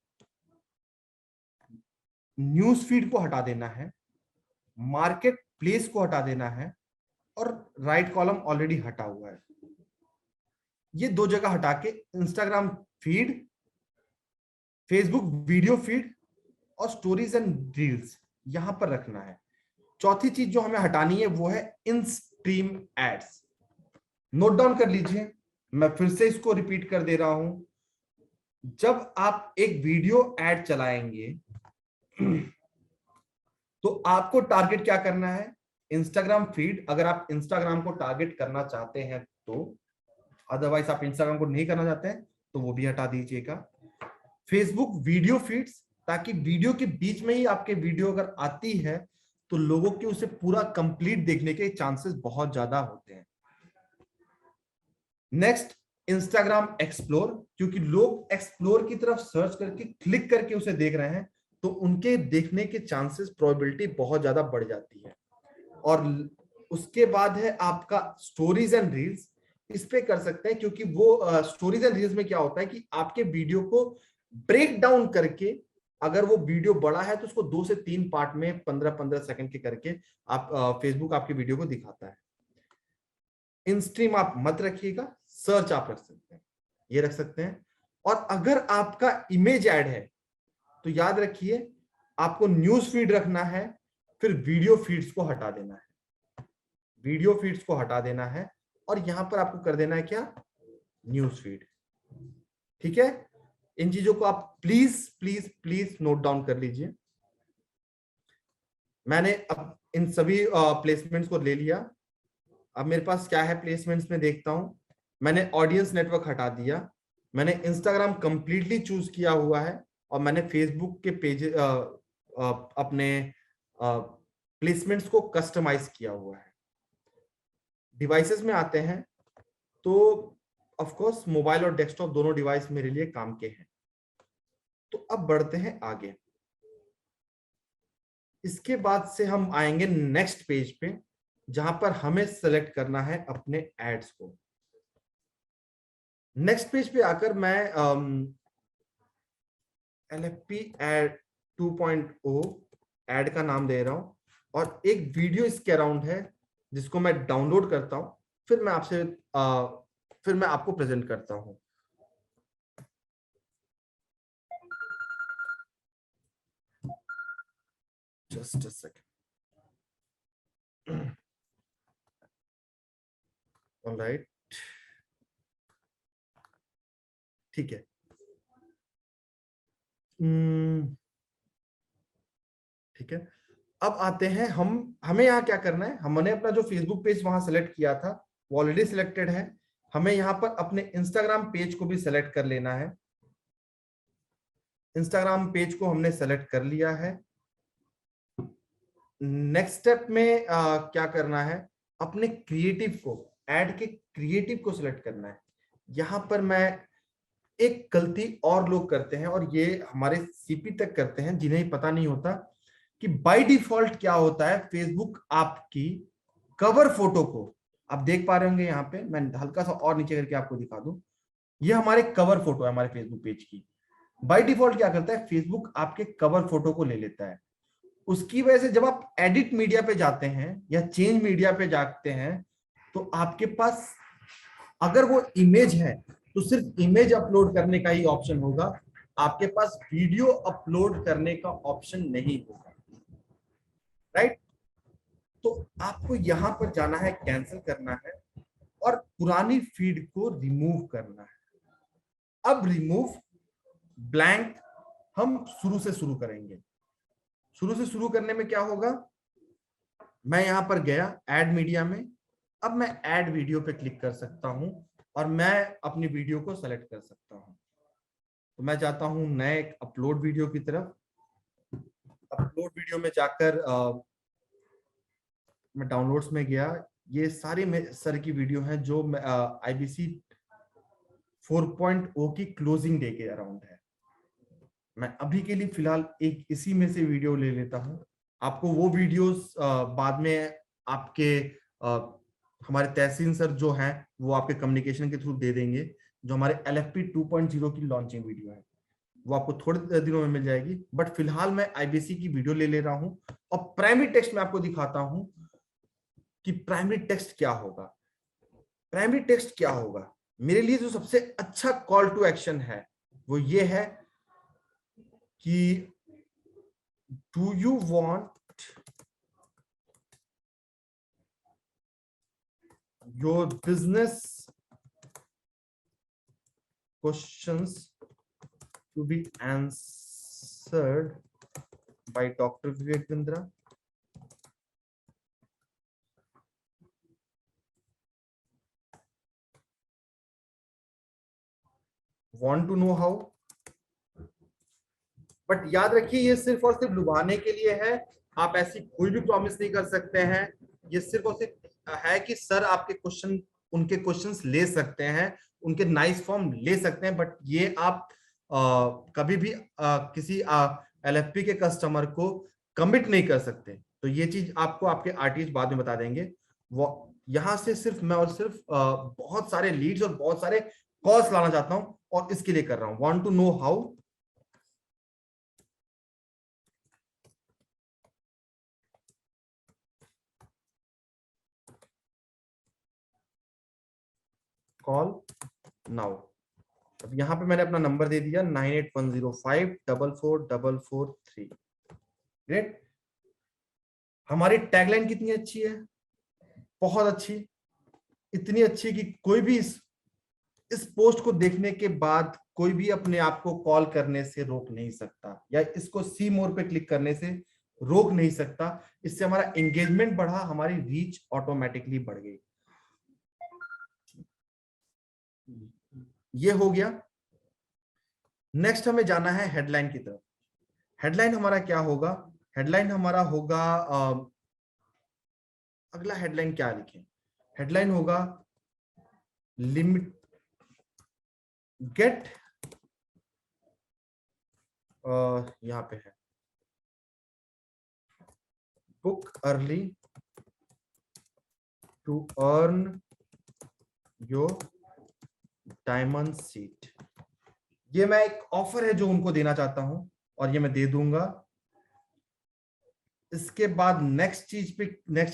न्यूज फीड को हटा देना है, मार्केट प्लेस को हटा देना है, और राइट कॉलम ऑलरेडी हटा हुआ है। ये 2 जगह हटा के Instagram feed, Facebook video feed और स्टोरीज एंड रील्स यहां पर रखना है। चौथी चीज जो हमें हटानी है वो है in stream ads. Note down कर लीजिए, मैं फिर से इसको रिपीट कर दे रहा हूं। जब आप एक वीडियो एड चलाएंगे तो आपको टारगेट क्या करना है? इंस्टाग्राम फीड, अगर आप इंस्टाग्राम को टारगेट करना चाहते हैं तो, अदरवाइज आप इंस्टाग्राम को नहीं करना चाहते हैं तो वो भी हटा दीजिएगा। फेसबुक वीडियो फीड्स, ताकि वीडियो के बीच में ही आपके वीडियो अगर आती है तो लोगों के उसे पूरा कंप्लीट देखने के चांसेस बहुत ज्यादा होते हैं। नेक्स्ट, इंस्टाग्राम एक्सप्लोर, क्योंकि लोग एक्सप्लोर की तरफ सर्च करके क्लिक करके उसे देख रहे हैं, तो उनके देखने के चांसेस, प्रोबेबिलिटी बहुत ज्यादा बढ़ जाती है। और उसके बाद है आपका स्टोरीज एंड रील्स। इस पे कर सकते हैं, क्योंकि वो स्टोरीज एंड रील्स में क्या होता है कि आपके वीडियो को ब्रेक डाउन करके, अगर वो वीडियो बड़ा है तो उसको 2 से 3 पार्ट में 15-15 सेकंड के करके आप फेसबुक आपके वीडियो को दिखाता है। इन स्ट्रीम आप मत रखिएगा, सर्च आप रख सकते हैं, ये रख सकते हैं। और अगर आपका इमेज ऐड है तो याद रखिए आपको न्यूज फीड रखना है, फिर वीडियो फीड्स को हटा देना है, वीडियो फीड्स को हटा देना है, और यहां पर आपको कर देना है क्या? News feed. ठीक है, इन चीजों को आप please please please note down कर लीजिए। मैंने अब इन सभी प्लेसमेंट्स को ले लिया। अब मेरे पास क्या है प्लेसमेंट्स में, देखता हूं। मैंने ऑडियंस नेटवर्क हटा दिया, मैंने इंस्टाग्राम कंप्लीटली चूज किया हुआ है, और मैंने फेसबुक के पेज अपने प्लेसमेंट्स को कस्टमाइज किया हुआ है। डिवाइसेस में आते हैं तो ऑफ कोर्स मोबाइल और डेस्कटॉप दोनों डिवाइस मेरे लिए काम के हैं। तो अब बढ़ते हैं आगे। इसके बाद से हम आएंगे नेक्स्ट पेज पे, जहां पर हमें सेलेक्ट करना है अपने एड्स को। नेक्स्ट पेज पे आकर मैं LFP एड 2.0 एड का नाम दे रहा हूं। और एक वीडियो इसके अराउंड है जिसको मैं डाउनलोड करता हूं, फिर मैं आपको प्रेजेंट करता हूं। Just a second. ऑलराइट, ठीक है। ठीक है, अब आते हैं हमें यहाँ क्या करना है। हमने अपना जो फेसबुक पेज वहां सेलेक्ट किया था वो ऑलरेडी सिलेक्टेड है। हमें यहाँ पर अपने इंस्टाग्राम पेज को भी सेलेक्ट कर लेना है। इंस्टाग्राम पेज को हमने सेलेक्ट कर लिया है। नेक्स्ट स्टेप में क्या करना है, अपने क्रिएटिव को, ऐड के क्रिएटिव को सिलेक्ट करना है। यहां पर मैं एक गलती और लोग करते हैं, और ये हमारे सीपी तक करते हैं जिन्हें पता नहीं होता कि बाय डिफॉल्ट क्या होता है। फेसबुक आपकी कवर फोटो को, आप देख पा रहे होंगे यहाँ पे, मैं हल्का सा और नीचे करके आपको दिखा दूं, ये हमारे कवर फोटो है हमारे फेसबुक पेज की। बाय डिफॉल्ट क्या करता है, फेसबुक आपके कवर फोटो को ले लेता है। उसकी वजह से जब आप एडिट मीडिया पे जाते हैं या चेंज मीडिया पे जाते हैं, तो आपके पास अगर वो इमेज है तो सिर्फ इमेज अपलोड करने का ही ऑप्शन होगा, आपके पास वीडियो अपलोड करने का ऑप्शन नहीं होगा। राइट, तो आपको यहां पर जाना है, कैंसिल करना है और पुरानी फीड को रिमूव करना है। अब रिमूव ब्लैंक हम शुरू से शुरू करेंगे। शुरू से शुरू करने में क्या होगा, मैं यहां पर गया ऐड मीडिया में, अब मैं ऐड वीडियो पे क्लिक कर सकता हूं और मैं अपनी वीडियो को सेलेक्ट कर सकता हूं। तो मैं जाता हूं नए अपलोड वीडियो की तरफ। अपलोड वीडियो में जाकर मैं डाउनलोड्स में गया। ये सारे सर की वीडियो हैं जो IBC 4.0 की क्लोजिंग डे के अराउंड है। मैं अभी के लिए फिलहाल एक इसी में से वीडियो ले लेता हूं। आपको वो वीडियोस बाद में आपके हमारे तहसीन सर जो हैं वो आपके कम्युनिकेशन के थ्रू दे देंगे। जो हमारे LFP 2.0 की लॉन्चिंग वीडियो है वो आपको थोड़े दिनों में मिल जाएगी, बट फिलहाल मैं IBC की वीडियो ले रहा हूं। और प्राइमरी टेक्स्ट में आपको दिखाता हूं कि प्राइमरी टेक्स्ट क्या होगा। प्राइमरी टेक्स्ट क्या होगा, मेरे लिए जो सबसे अच्छा कॉल टू एक्शन है वो ये है कि do you want your business questions to be answered by doctor Vivek Bindra. Want to know how? But याद रखिए ये सिर्फ और सिर्फ लुभाने के लिए है। आप ऐसी कोई भी प्रॉमिस नहीं कर सकते हैं। ये सिर्फ और सिर्फ है कि सर आपके क्वेश्चन, उनके क्वेश्चंस ले सकते हैं, उनके नाइस फॉर्म ले सकते हैं, बट ये आप कभी भी किसी LFP के कस्टमर को कमिट नहीं कर सकते। तो ये चीज आपको आपके आर्टिस्ट बाद में बता देंगे। वो यहां से सिर्फ मैं और सिर्फ बहुत सारे लीड्स और बहुत सारे कॉल्स लाना चाहता हूं और इसके लिए कर रहा हूं। Want to know how? Call now. अब यहां पे मैंने अपना नंबर दे दिया 9810544443। ग्रेट। हमारी टैगलाइन कितनी अच्छी है, बहुत अच्छी, इतनी अच्छी कि कोई भी इस पोस्ट को देखने के बाद कोई भी अपने आप को कॉल करने से रोक नहीं सकता, या इसको सी मोर पे क्लिक करने से रोक नहीं सकता। इससे हमारा एंगेजमेंट बढ़ा, हमारी रीच ऑटोमेटिकली बढ़ गई। ये हो गया। नेक्स्ट हमें जाना है हेडलाइन की तरफ। हेडलाइन हमारा क्या होगा, हेडलाइन हमारा होगा अगला हेडलाइन क्या लिखें, हेडलाइन होगा लिमिट गेट, यहां पे है book early to earn your diamond seat. ये मैं एक ऑफर है जो उनको देना चाहता हूं और ये मैं दे दूंगा। इसके बाद नेक्स्ट चीज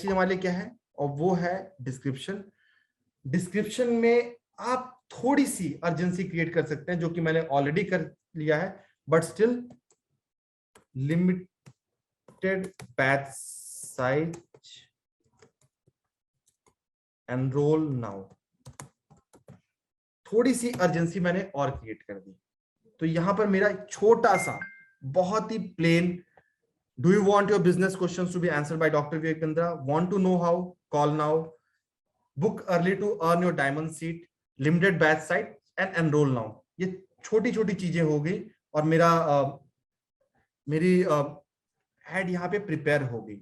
हमारे लिए क्या है, और वो है डिस्क्रिप्शन। डिस्क्रिप्शन में आप थोड़ी सी अर्जेंसी क्रिएट कर सकते हैं, जो कि मैंने ऑलरेडी कर लिया है, but still limited batch size, enrol now, थोड़ी सी अर्जेंसी मैंने और क्रिएट कर दी। तो यहां पर मेरा छोटा सा बहुत ही plain, do you want your business questions to be answered by doctor Vivek Bindra, want to know how, call now, book early to earn your diamond seat, limited batch site and enroll now. ये छोटी छोटी चीजें हो गई और मेरी एड यहाँ पे प्रिपेयर हो गई।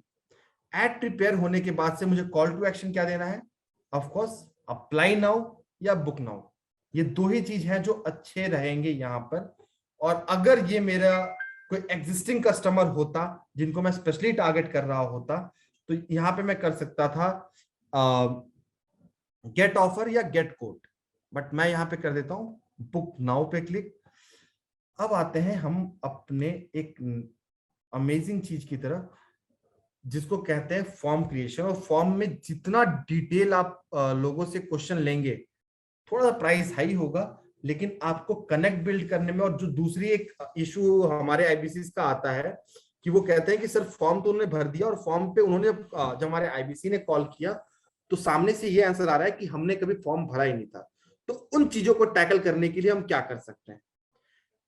एड प्रिपेयर होने के बाद से मुझे कॉल टू एक्शन क्या देना है, ऑफ कोर्स अप्लाई नाउ या बुक नाउ। ये दो ही चीज हैं जो अच्छे रहेंगे यहाँ पर। और अगर ये मेरा कोई एग्जिस्टिंग कस्टमर होता जिनको मैं स्पेशली टारगेट कर रहा होता, तो यहाँ पे मैं कर सकता था गेट ऑफर या गेट कोड, बट मैं यहाँ पे कर देता हूँ बुक नाउ पे क्लिक। अब आते हैं हम अपने एक अमेजिंग चीज की तरफ, जिसको कहते हैं फॉर्म क्रिएशन। और फॉर्म में जितना डिटेल आप लोगों से क्वेश्चन लेंगे, थोड़ा सा प्राइस हाई होगा, लेकिन आपको कनेक्ट बिल्ड करने में। और जो दूसरी एक इशू हमारे आईबीसी का आता है कि वो कहते हैं कि सर फॉर्म तो उन्होंने भर दिया, और फॉर्म पे उन्होंने जब हमारे आईबीसी ने कॉल किया तो सामने से ये आंसर आ रहा है कि हमने कभी फॉर्म भरा ही नहीं था। तो उन चीजों को टैकल करने के लिए हम क्या कर सकते हैं,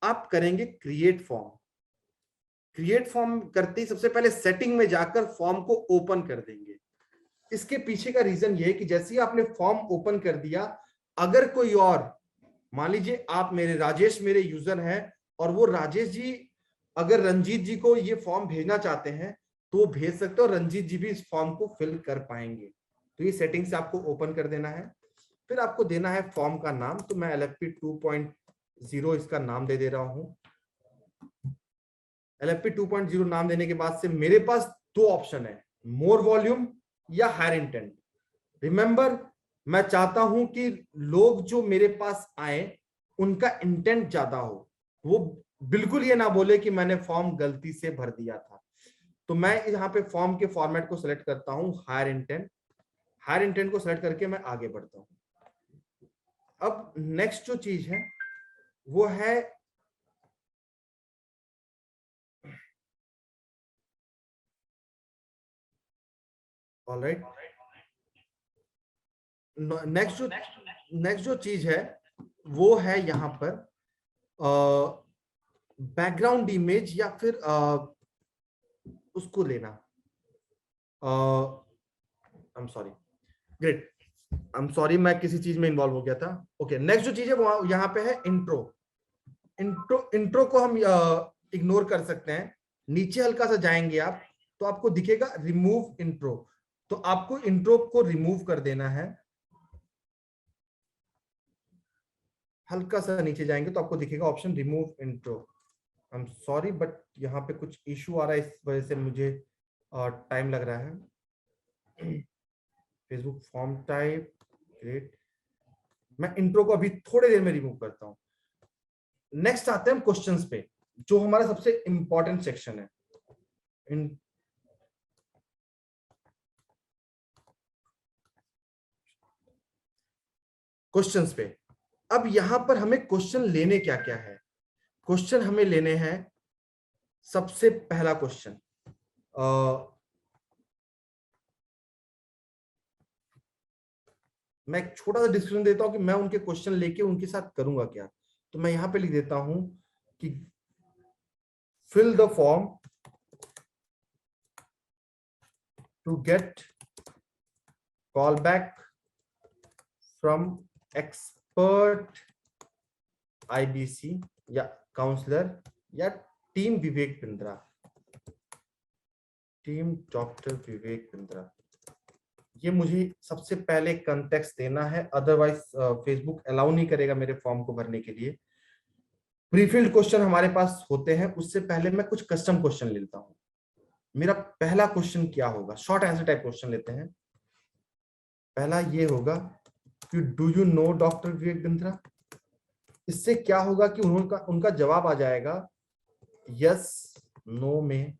आप करेंगे क्रिएट फॉर्म। क्रिएट फॉर्म करते ही सबसे पहले सेटिंग में जाकर फॉर्म को ओपन कर देंगे। इसके पीछे का रीजन ये है कि जैसे ही आपने फॉर्म ओपन कर दिया, अगर कोई और, मान लीजिए आप राजेश मेरे यूजर हैं, और वो राजेश जी अगर रंजीत जी को ये फॉर्म भेजना चाहते हैं तो वो भेज सकते हैं, और रंजीत जी भी इस फॉर्म को फिल कर पाएंगे। तो ये सेटिंग से आपको ओपन कर देना है। फिर आपको देना है फॉर्म का नाम, तो मैं LFP 2.0 इसका नाम दे रहा हूं। LFP 2.0 नाम देने के बाद से मेरे पास दो ऑप्शन है, मोर वॉल्यूम या हायर इंटेंट। रिमेंबर, मैं चाहता हूं कि लोग जो मेरे पास आए उनका इंटेंट ज्यादा हो, वो बिल्कुल ये ना बोले कि मैंने फॉर्म गलती से भर दिया था। तो मैं यहाँ पे फॉर्म के फॉर्मेट को सिलेक्ट करता हूं हायर इंटेंट। हायर इंटेंट को सिलेक्ट करके मैं आगे बढ़ता हूं। अब नेक्स्ट जो चीज है वो है ऑलराइट, नेक्स्ट जो चीज है वो है यहाँ पर बैकग्राउंड इमेज, या फिर उसको लेना। I am sorry, great, I am sorry, मैं किसी चीज में इन्वॉल्व हो गया था। ओके, नेक्स्ट जो चीज है वो यहाँ पे है इंट्रो। इंट्रो को हम इग्नोर कर सकते हैं। नीचे हल्का सा जाएंगे आप तो आपको दिखेगा रिमूव इंट्रो, तो आपको इंट्रो को रिमूव कर देना है। हल्का सा नीचे जाएंगे तो आपको दिखेगा option remove intro. I am sorry, but यहाँ पे कुछ इश्यू आ रहा है, इस वजह से मुझे टाइम लग रहा है। फेसबुक फॉर्म टाइप, ग्रेट, मैं इंट्रो को अभी थोड़ी देर में रिमूव करता हूं। नेक्स्ट आते हैं हम क्वेश्चंस पे, जो हमारा सबसे इंपॉर्टेंट सेक्शन है। क्वेश्चंस पे अब यहां पर हमें क्वेश्चन लेने क्या क्या है। क्वेश्चन हमें लेने हैं, सबसे पहला क्वेश्चन, मैं एक छोटा सा डिस्क्रिप्शन देता हूं कि मैं उनके क्वेश्चन लेके उनके साथ करूंगा क्या। तो मैं यहां पे लिख देता हूं कि fill the form to get call back from expert IBC या काउंसलर या team Vivek Bindra, team doctor Vivek Bindra. ये मुझे सबसे पहले कंटेक्स्ट देना है, अदरवाइज फेसबुक अलाउ नहीं करेगा मेरे फॉर्म को भरने के लिए। प्रीफिल्ड क्वेश्चन हमारे पास होते हैं, उससे पहले मैं कुछ कस्टम क्वेश्चन लेता हूं। मेरा पहला क्वेश्चन क्या होगा, शॉर्ट आंसर टाइप क्वेश्चन लेते हैं। पहला ये होगा कि do you know doctor Vivek Bindra. इससे क्या होगा कि उनका जवाब आ जाएगा यस नो में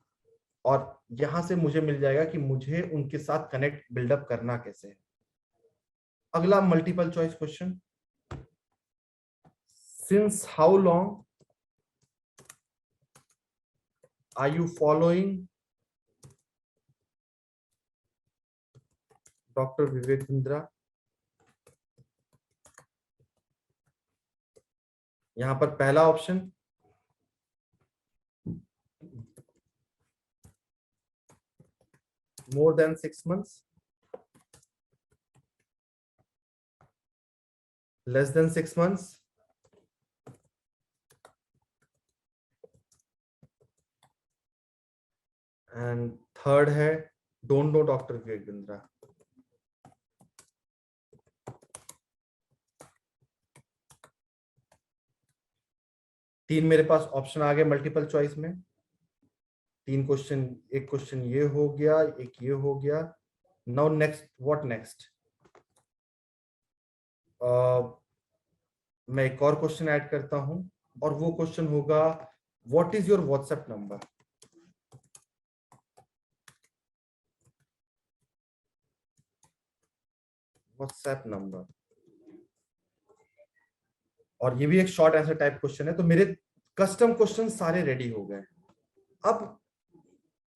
और यहां से मुझे मिल जाएगा कि मुझे उनके साथ कनेक्ट बिल्डअप करना कैसे है। अगला multiple choice question, since how long are you following doctor Vivek Bindra. यहां पर पहला option more than 6 months, less than 6 months, and third है don't know doctor Vivek Bindra. तीन मेरे पास ऑप्शन आ गए मल्टीपल चॉइस में, तीन क्वेश्चन, एक क्वेश्चन ये हो गया, एक ये हो गया। Now next, what next? मैं एक और क्वेश्चन ऐड करता हूं और वो क्वेश्चन होगा what is your WhatsApp number. WhatsApp number, और ये भी एक शॉर्ट आंसर टाइप क्वेश्चन है। तो मेरे कस्टम क्वेश्चन सारे रेडी हो गए। अब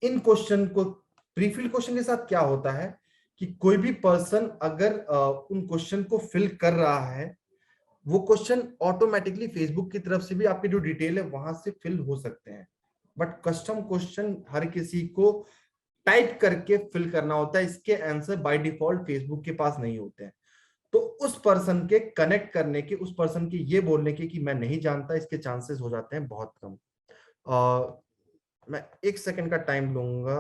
इन क्वेश्चन को, प्रीफिल क्वेश्चन के साथ क्या होता है कि कोई भी पर्सन अगर उन क्वेश्चन को फिल कर रहा है, वो क्वेश्चन ऑटोमेटिकली फेसबुक की तरफ से भी आपके जो डिटेल है वहां से फिल हो सकते हैं। बट कस्टम क्वेश्चन हर किसी को टाइप करके फिल करना होता है, इसके आंसर बाय डिफॉल्ट फेसबुक के पास नहीं होते हैं। तो उस पर्सन के कनेक्ट करने के, उस पर्सन के ये बोलने के कि मैं नहीं जानता, इसके चांसेस हो जाते हैं बहुत कम। मैं 1 सेकंड का टाइम लूंगा।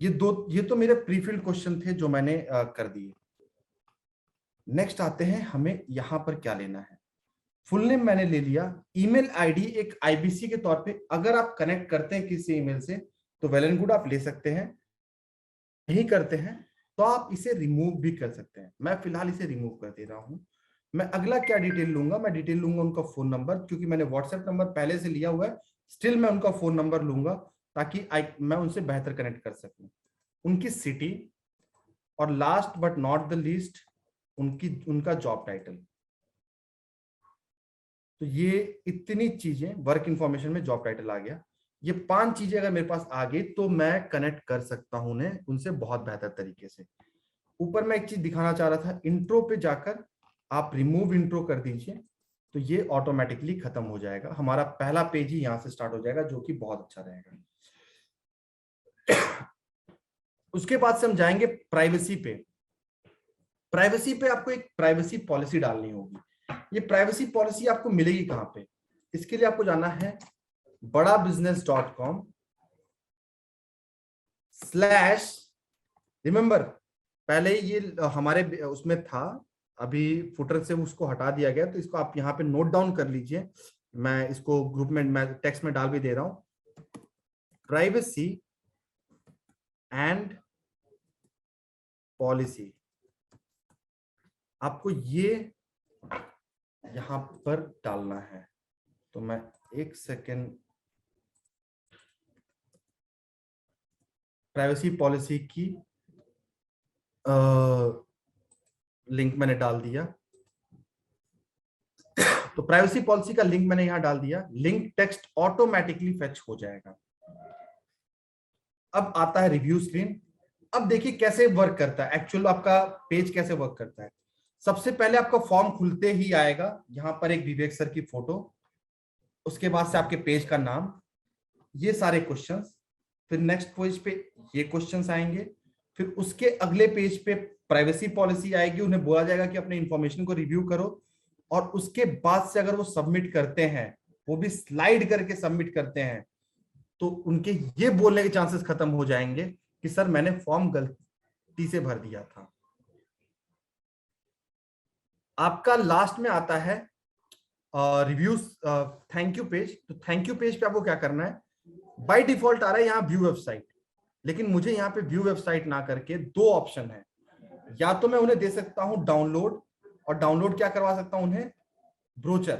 ये तो मेरे प्रीफिल्ड क्वेश्चन थे जो मैंने कर दिए। नेक्स्ट आते हैं, हमें यहां पर क्या लेना है। फुल नेम मैंने ले लिया, ईमेल आईडी एक आईबीसी के तौर पे अगर आप कनेक्ट करते हैं किसी ईमेल से तो वेल एंड गुड, आप ले सकते हैं। नहीं करते हैं तो आप इसे रिमूव भी कर सकते हैं। मैं फिलहाल इसे रिमूव कर दे रहा हूं। मैं अगला क्या डिटेल लूंगा, मैं डिटेल लूंगा उनका फोन नंबर, क्योंकि मैंने व्हाट्सएप नंबर पहले से लिया हुआ है। स्टिल मैं उनका फोन नंबर लूंगा ताकि मैं उनसे बेहतर कनेक्ट कर सकूं। उनकी सिटी, और last but not the least उनका जॉब टाइटल। तो ये इतनी चीजें, वर्क इंफॉर्मेशन में जॉब टाइटल आ गया, ये 5 चीजें अगर मेरे पास आ गई तो मैं कनेक्ट कर सकता हूं उन्हें उनसे बहुत बेहतर तरीके से। ऊपर मैं एक चीज दिखाना चाह रहा था, इंट्रो पे जाकर आप रिमूव इंट्रो कर दीजिए तो ये ऑटोमेटिकली खत्म हो जाएगा। हमारा पहला पेज ही यहां से स्टार्ट हो जाएगा, जो कि बहुत अच्छा रहेगा। उसके बाद से हम जाएंगे प्राइवेसी पे। प्राइवेसी पे आपको एक प्राइवेसी पॉलिसी डालनी होगी। ये प्राइवेसी पॉलिसी आपको मिलेगी कहां पे? इसके लिए आपको जाना है badabusiness.com/, रिमेंबर पहले ये हमारे उसमें था, अभी फुटर से उसको हटा दिया गया, तो इसको आप यहाँ पे नोट डाउन कर लीजिए। मैं इसको ग्रुप में, मैं टेक्स्ट में डाल भी दे रहा हूं, प्राइवेसी एंड पॉलिसी। आपको ये यहां पर डालना है। तो मैं 1 सेकेंड, प्राइवेसी पॉलिसी की लिंक मैंने डाल दिया। तो प्राइवेसी पॉलिसी का लिंक मैंने यहां डाल दिया, लिंक टेक्स्ट ऑटोमेटिकली फेच हो जाएगा। अब आता है रिव्यू स्क्रीन। अब देखिए कैसे वर्क करता है, एक्चुअल आपका पेज कैसे वर्क करता है। सबसे पहले आपका फॉर्म खुलते ही आएगा, यहां पर एक विवेक सर की फोटो, उसके बाद से आपके पेज का नाम, ये सारे क्वेश्चंस, फिर नेक्स्ट पेज पे ये क्वेश्चंस आएंगे, फिर उसके अगले पेज पे प्राइवेसी पॉलिसी आएगी, उन्हें बोला जाएगा कि अपने इंफॉर्मेशन को रिव्यू करो, और उसके बाद से अगर वो सबमिट करते हैं, वो भी स्लाइड करके सबमिट करते हैं, तो उनके ये बोलने के चांसेस खत्म हो जाएंगे कि सर मैंने फॉर्म गलती से भर दिया था। आपका लास्ट में आता है रिव्यूज, थैंक यू पेज। तो थैंक यू पेज पे आपको क्या करना है, बाय डिफॉल्ट आ रहा है यहाँ व्यू वेबसाइट, लेकिन मुझे यहाँ पे व्यू वेबसाइट ना करके 2 ऑप्शन है। या तो मैं उन्हें दे सकता हूं डाउनलोड, और डाउनलोड क्या करवा सकता हूं उन्हें, ब्रोचर,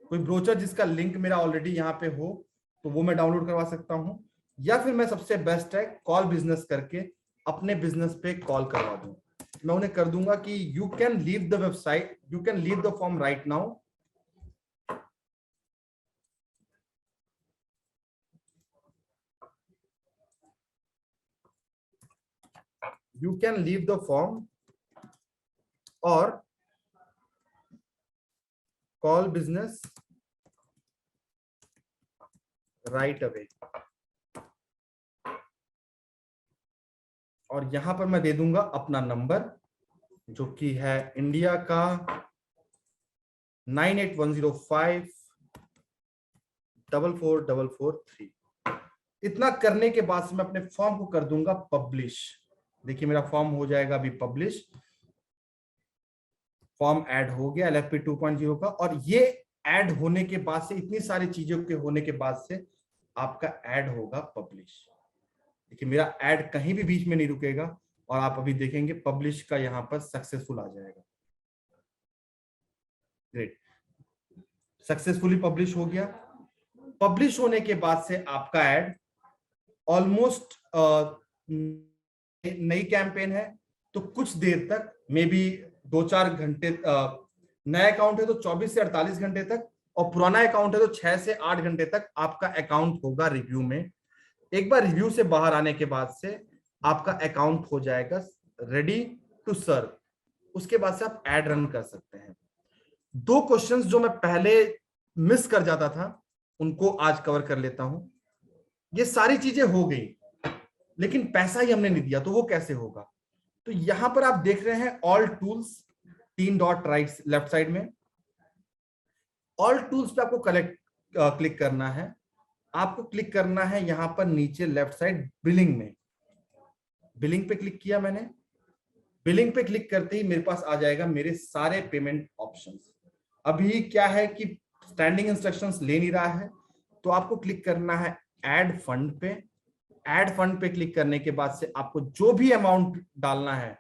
कोई ब्रोचर जिसका लिंक मेरा ऑलरेडी यहाँ पे हो तो वो मैं डाउनलोड करवा सकता हूं। या फिर मैं सबसे बेस्ट है कॉल बिजनेस करके अपने बिजनेस पे कॉल करवा दूं। मैं उन्हें कर दूंगा कि you can leave the website, you can leave the form right now, you can leave the form or call business right away। और यहां पर मैं दे दूंगा अपना नंबर जो कि है इंडिया का 9810544443। इतना करने के बाद से मैं अपने फॉर्म को कर दूंगा पब्लिश। देखिए मेरा फॉर्म हो जाएगा अभी पब्लिश, फॉर्म ऐड हो गया LFP 2.0 का। और ये ऐड होने के बाद से, इतनी सारी चीजों के होने के बाद से आपका ऐड होगा पब्लिश। देखिए मेरा ऐड कहीं भी बीच में नहीं रुकेगा और आप अभी देखेंगे पब्लिश का यहां पर सक्सेसफुल आ जाएगा। ग्रेट, सक्सेसफुली पब्लिश हो गया। पब्लिश होने के बाद से आपका ऐड ऑलमोस्ट नई कैंपेन है तो कुछ देर तक, मे बी 2-4 घंटे, नया अकाउंट है तो 24 से 48 घंटे तक, और पुराना अकाउंट है तो 6 से 8 घंटे तक आपका अकाउंट होगा रिव्यू में। एक बार रिव्यू से बाहर आने के बाद से आपका अकाउंट हो जाएगा रेडी टू सर्व। उसके बाद से आप ऐड रन कर सकते हैं। 2 क्वेश्चंस जो मैं पहले मिस कर जाता था उनको आज कवर कर लेता हूं। ये सारी चीजें हो गई लेकिन पैसा ही हमने नहीं दिया, तो वो कैसे होगा? तो यहां पर आप देख रहे हैं all tools, 3 dot right left side में। ऑल टूल्स पे आपको क्लिक करना है। आपको क्लिक करना है यहां पर नीचे लेफ्ट साइड बिलिंग में। बिलिंग पे क्लिक किया मैंने। बिलिंग पे क्लिक करते ही मेरे पास आ जाएगा मेरे सारे पेमेंट ऑप्शंस। अभी क्या है कि स्टैंडिंग इंस्ट्रक्शंस ले नहीं रहा है, तो आपको क्लिक करना है ऐड फंड पे। ऐड फंड पे क्लिक करने के बाद से आपको जो भी अमाउंट डालना है,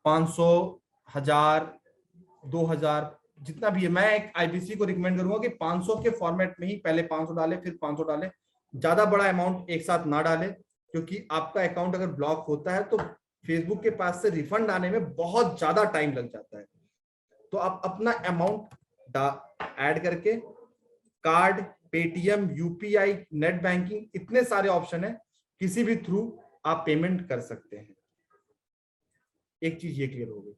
500, 1000, 2000, जितना भी है, मैं एक आईबीसी को रिकमेंड करूंगा कि 500 के फॉर्मेट में ही पहले 500 डाले फिर 500 डाले। ज्यादा बड़ा अमाउंट एक साथ ना डाले, क्योंकि आपका अकाउंट अगर ब्लॉक होता है तो फेसबुक के पास से रिफंड आने में बहुत ज्यादा टाइम लग जाता है। तो आप अपना अमाउंट ऐड करके card, Paytm, UPI, net banking, इतने सारे ऑप्शन है, किसी भी थ्रू आप पेमेंट कर सकते हैं। एक चीज ये क्लियर हो गई।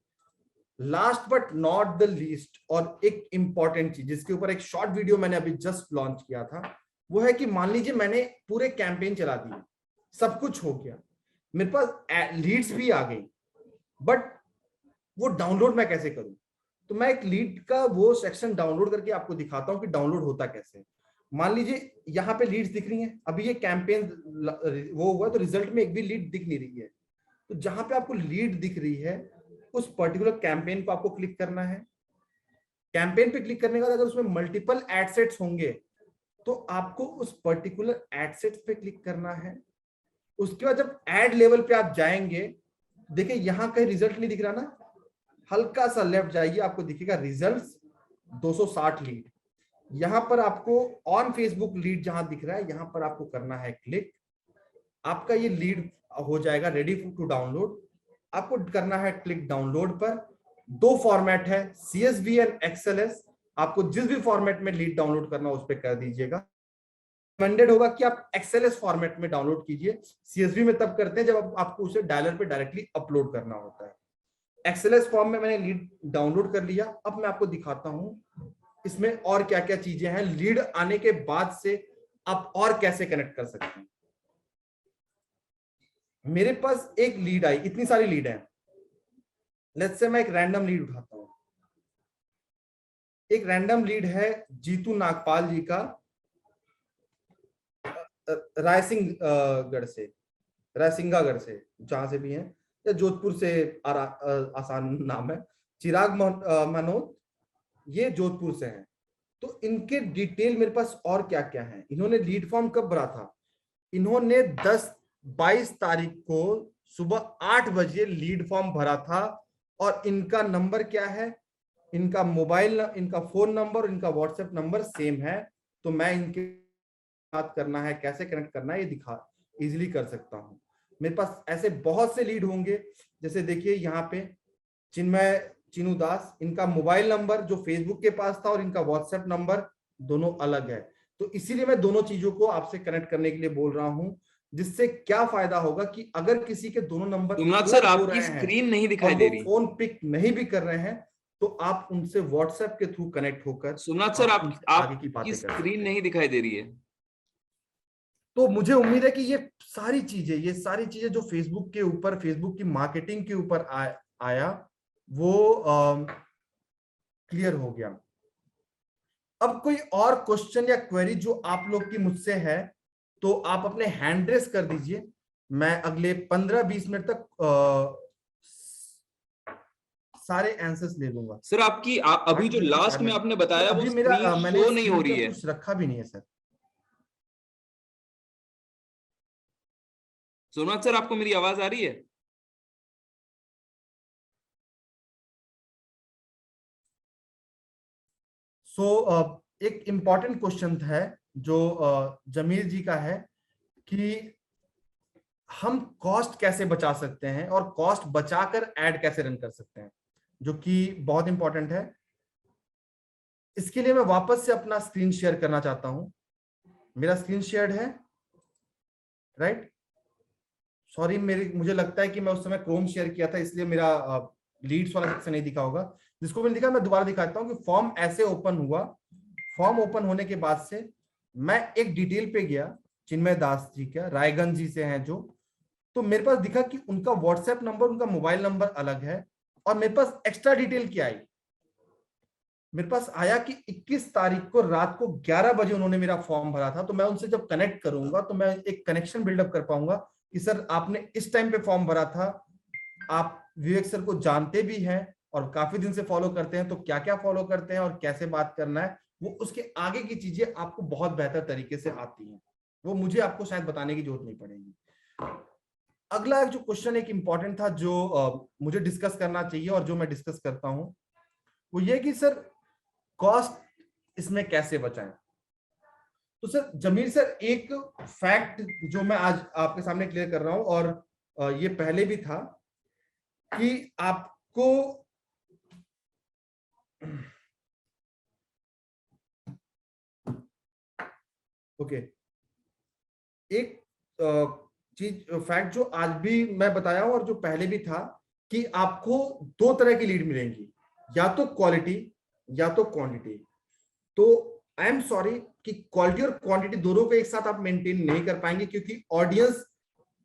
Last but not the least, और एक इंपॉर्टेंट चीज जिसके ऊपर एक शॉर्ट वीडियो मैंने अभी जस्ट लॉन्च किया था, वो है कि मान लीजिए मैंने पूरे कैंपेन चला दिए, सब कुछ हो गया, मेरे पास लीड्स भी आ गई, बट वो डाउनलोड मैं कैसे करूं? तो मैं एक लीड का वो सेक्शन डाउनलोड करके आपको दिखाता हूं कि डाउनलोड होता कैसे। मान लीजिए यहाँ पे लीड्स दिख रही हैं, अभी ये कैंपेन वो हुआ तो रिजल्ट में एक भी लीड दिख नहीं रही है। तो जहां पे आपको लीड दिख रही है उस पर्टिकुलर कैंपेन को आपको क्लिक करना है। कैंपेन पे क्लिक करने के बाद अगर उसमें मल्टीपल एड सेट्स होंगे तो आपको उस पर्टिकुलर एड सेट्स पे क्लिक करना है। उसके बाद जब एड लेवल पे आप जाएंगे, देखिए यहां कहीं रिजल्ट नहीं दिख रहा ना, हल्का सा लेफ्ट जाइए, आपको दिखेगा रिजल्ट्स 260 लीड। यहां पर आपको ऑन फेसबुक लीड जहां दिख रहा है, यहां पर आपको करना है क्लिक। आपका ये लीड हो जाएगा रेडी टू डाउनलोड। आपको करना है क्लिक डाउनलोड पर। 2 फॉर्मेट है, CSV एंड XLS। आपको जिस भी फॉर्मेट में लीड डाउनलोड करना उस पर कर दीजिएगा। रिकमेंडेड होगा कि आप XLS फॉर्मेट में डाउनलोड कीजिए। CSV में तब करते हैं जब आपको उसे डायलर पे डायरेक्टली अपलोड करना होता है। XLS फॉर्म में मैंने लीड डाउनलोड कर लिया। अब मैं आपको दिखाता हूं इसमें और क्या क्या चीजें हैं। लीड आने के बाद से आप और कैसे कनेक्ट कर सकते हैं। मेरे पास एक लीड आई, इतनी सारी लीड है, लेट्स से मैं एक रैंडम लीड उठाता हूं। एक रैंडम लीड है जीतू नागपाल जी का, रायसिंहगढ़ से, रायसिंगागढ़ से, जहां से भी हैं, या जोधपुर से, आसान नाम है। चिराग मनोज, ये जोधपुर से हैं। तो इनके डिटेल मेरे पास और क्या क्या है। इन्होंने लीड फॉर्म कब भरा था? इन्होंने 22 तारीख को सुबह 8 बजे लीड फॉर्म भरा था। और इनका नंबर क्या है? इनका मोबाइल, इनका फोन नंबर, इनका व्हाट्सएप नंबर सेम है। तो मैं इनके बात करना है, कैसे कनेक्ट करना है, ये दिखा इजीली कर सकता हूँ। मेरे पास ऐसे बहुत से लीड होंगे, जैसे देखिए यहाँ पे चिन्मय चिनू दास, इनका मोबाइल नंबर जो फेसबुक के पास था और इनका व्हाट्सएप नंबर दोनों अलग है। तो इसीलिए मैं दोनों चीजों को आपसे कनेक्ट करने के लिए बोल रहा हूं, जिससे क्या फायदा होगा कि अगर किसी के दोनों नंबर सोमनाथ सर, अलग हो आपकी रहे हैं स्क्रीन नहीं और दिखाई वो दे रही। फोन पिक नहीं भी कर रहे हैं, तो आप उनसे व्हाट्सएप के थ्रू कनेक्ट होकर सोमनाथ सर, आप उनसे आगे की आपकी बातें कर स्क्रीन सकते हैं। नहीं दिखाई दे रही है। तो मुझे उम्मीद है कि ये सारी चीजें जो फेसबुक के ऊपर, फेसबुक की मार्केटिंग के ऊपर आया वो क्लियर हो गया। अब कोई और क्वेश्चन या क्वेरी जो आप लोग की मुझसे है तो आप अपने हैंड रेस कर दीजिए। मैं अगले 15-20 मिनट तक सारे आंसर्स ले लूंगा। सर, आपकी अभी 8 जो बज के 4 लास्ट में मिनट आपने सर, बताया वो अभी स्क्रीन मेरा मैंने शो नहीं हो स्क्रीन रही पर है। कुछ रखा भी नहीं है सर। सोमनाथ सर, आपको मेरी आवाज आ रही है? एक इंपॉर्टेंट क्वेश्चन है जो जमीर जी का है कि हम कॉस्ट कैसे बचा सकते हैं और कॉस्ट बचाकर ऐड कैसे रन कर सकते हैं, जो कि बहुत इंपॉर्टेंट है। इसके लिए मैं वापस से अपना स्क्रीन शेयर करना चाहता हूं। मेरा स्क्रीन शेयर है, राइट? सॉरी, मुझे लगता है कि मैं उस समय क्रोम शेयर किया था, इसलिए मेरा लीड्स वाला सेक्शन नहीं दिखा होगा। जिसको मैंने दिखा मैं दोबारा दिखाता हूं कि फॉर्म ऐसे ओपन हुआ। फॉर्म ओपन होने के बाद से मैं एक डिटेल पे गया, चिन्मय दास जी का, रायगंज जी से हैं जो, तो मेरे पास दिखा कि उनका व्हाट्सएप नंबर, उनका मोबाइल नंबर अलग है। और मेरे पास एक्स्ट्रा डिटेल क्या आई, मेरे पास आया कि 21 तारीख को रात को 11 बजे उन्होंने मेरा फॉर्म भरा था। तो मैं उनसे जब कनेक्ट करूंगा तो मैं एक कनेक्शन बिल्डअप कर पाऊंगा कि सर आपने इस टाइम पे फॉर्म भरा था, आप विवेक सर को जानते भी हैं और काफी दिन से फॉलो करते हैं, तो क्या क्या फॉलो करते हैं और कैसे बात करना है, वो उसके आगे की चीजें आपको बहुत बेहतर तरीके से आती हैं। वो मुझे आपको शायद बताने की जरूरत नहीं पड़ेगी। अगला जो क्वेश्चन एक इंपॉर्टेंट था जो मुझे डिस्कस करना चाहिए और जो मैं डिस्कस करता हूं, वो ये कि सर कॉस्ट इसमें कैसे बचाएं। तो सर जमीर सर, एक फैक्ट जो मैं आज आपके सामने क्लियर कर रहा हूं और ये पहले भी था कि आपको ओके एक चीज फैक्ट जो आज भी मैं बताया हूं और जो पहले भी था कि आपको दो तरह की लीड मिलेंगी, या तो क्वालिटी या तो क्वांटिटी। तो आई एम सॉरी कि क्वालिटी और क्वांटिटी दोनों को एक साथ आप मेंटेन नहीं कर पाएंगे, क्योंकि ऑडियंस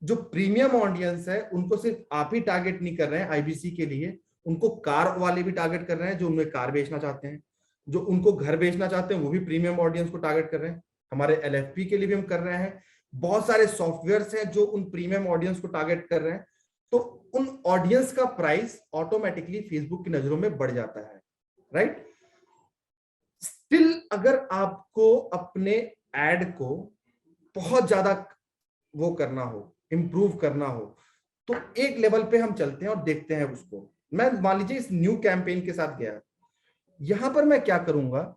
जो प्रीमियम ऑडियंस है उनको सिर्फ आप ही टारगेट नहीं कर रहे हैं आईबीसी के लिए, उनको कार वाले भी टारगेट कर रहे हैं जो उनमें कार बेचना चाहते हैं, जो उनको घर बेचना चाहते हैं वो भी प्रीमियम ऑडियंस को टारगेट कर रहे हैं। हमारे एलएफपी के लिए भी हम कर रहे हैं। बहुत सारे सॉफ्टवेयर हैं जो उन प्रीमियम ऑडियंस को टारगेट कर रहे हैं। तो उन ऑडियंस का प्राइस ऑटोमेटिकली फेसबुक की नजरों में बढ़ जाता है, राइट? स्टिल अगर आपको अपने एड को बहुत ज्यादा वो करना हो, इंप्रूव करना हो, तो एक लेवल पे हम चलते हैं और देखते हैं उसको। मैं मान लीजिए इस न्यू कैंपेन के साथ गया, यहां पर मैं क्या करूंगा,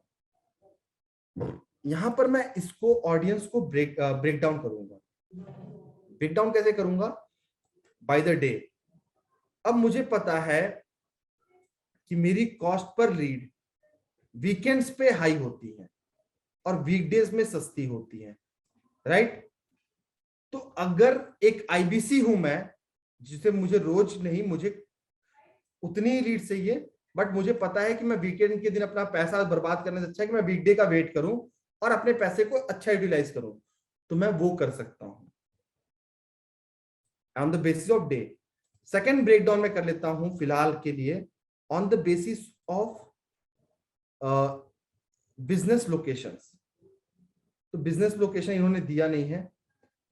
यहां पर मैं इसको ऑडियंस को ब्रेक डाउन करूंगा। ब्रेक डाउन कैसे करूंगा? By the day. अब मुझे पता है कि मेरी कॉस्ट पर लीड वीकेंड्स पे हाई होती है और वीकडेज में सस्ती होती है, राइट? तो अगर एक आईबीसी हूं मैं, जिसे मुझे रोज नहीं, मुझे उतनी ही लीड चाहिए, बट मुझे पता है कि मैं वीकेंड के दिन अपना पैसा बर्बाद करने से अच्छा है कि मैं वीकडे का वेट करूं और अपने पैसे को अच्छा यूटिलाइज करूं, तो मैं वो कर सकता हूं on the basis of day. Second breakdown में कर लेता हूं फिलहाल के लिए on the basis of business locations. तो बिजनेस लोकेशन इन्होंने दिया नहीं है,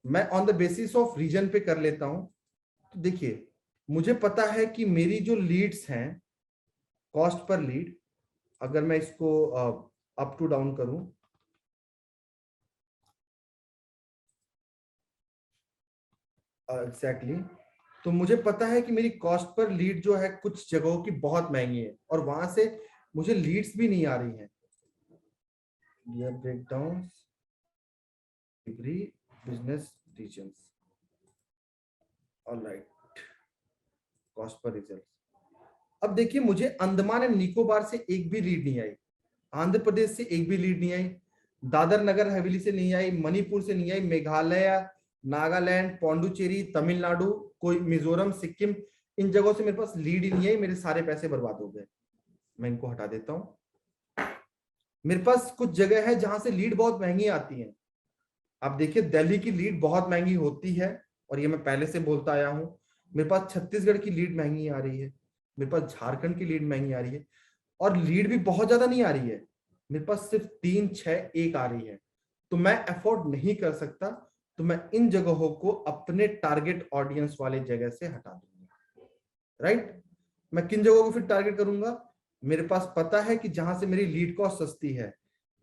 मैं on the basis of region पे कर लेता हूं। तो देखिए, मुझे पता है कि मेरी जो लीड्स हैं, कॉस्ट पर लीड, अगर मैं इसको अप टू डाउन करूं, एग्जैक्टली तो मुझे पता है कि मेरी कॉस्ट पर लीड जो है कुछ जगहों की बहुत महंगी है और वहां से मुझे लीड्स भी नहीं आ रही हैं। Breakdown business regions, alright, cost पर रिजल्ट। अब देखिए मुझे अंडमान एंड निकोबार से एक भी लीड नहीं आई, आंध्र प्रदेश से एक भी लीड नहीं आई, दादर नगर हवेली से नहीं आई, मणिपुर से नहीं आई, मेघालय, नागालैंड, पौंडुचेरी, तमिलनाडु, कोई मिजोरम, सिक्किम, इन जगहों से मेरे पास लीड ही नहीं आई। मेरे सारे पैसे बर्बाद हो गए। मैं इनको हटा देता हूं। मेरे पास कुछ जगह है जहां से लीड बहुत महंगी आती है। आप देखिए दिल्ली की लीड बहुत महंगी होती है और ये मैं पहले से बोलता आया हूं। मेरे पास छत्तीसगढ़ की लीड महंगी आ रही है, मेरे पास झारखंड की लीड महंगी आ रही है, और लीड भी बहुत ज्यादा नहीं आ रही है। मेरे पास सिर्फ 3, 6, 1 आ रही है। तो मैं अफोर्ड नहीं कर सकता, तो मैं इन जगहों को अपने टारगेट ऑडियंस वाले जगह से हटा दूंगा। राइट? मैं किन जगहों को फिर टारगेट करूंगा? मेरे पास पता है कि जहां से मेरी लीड कॉस्ट सस्ती है,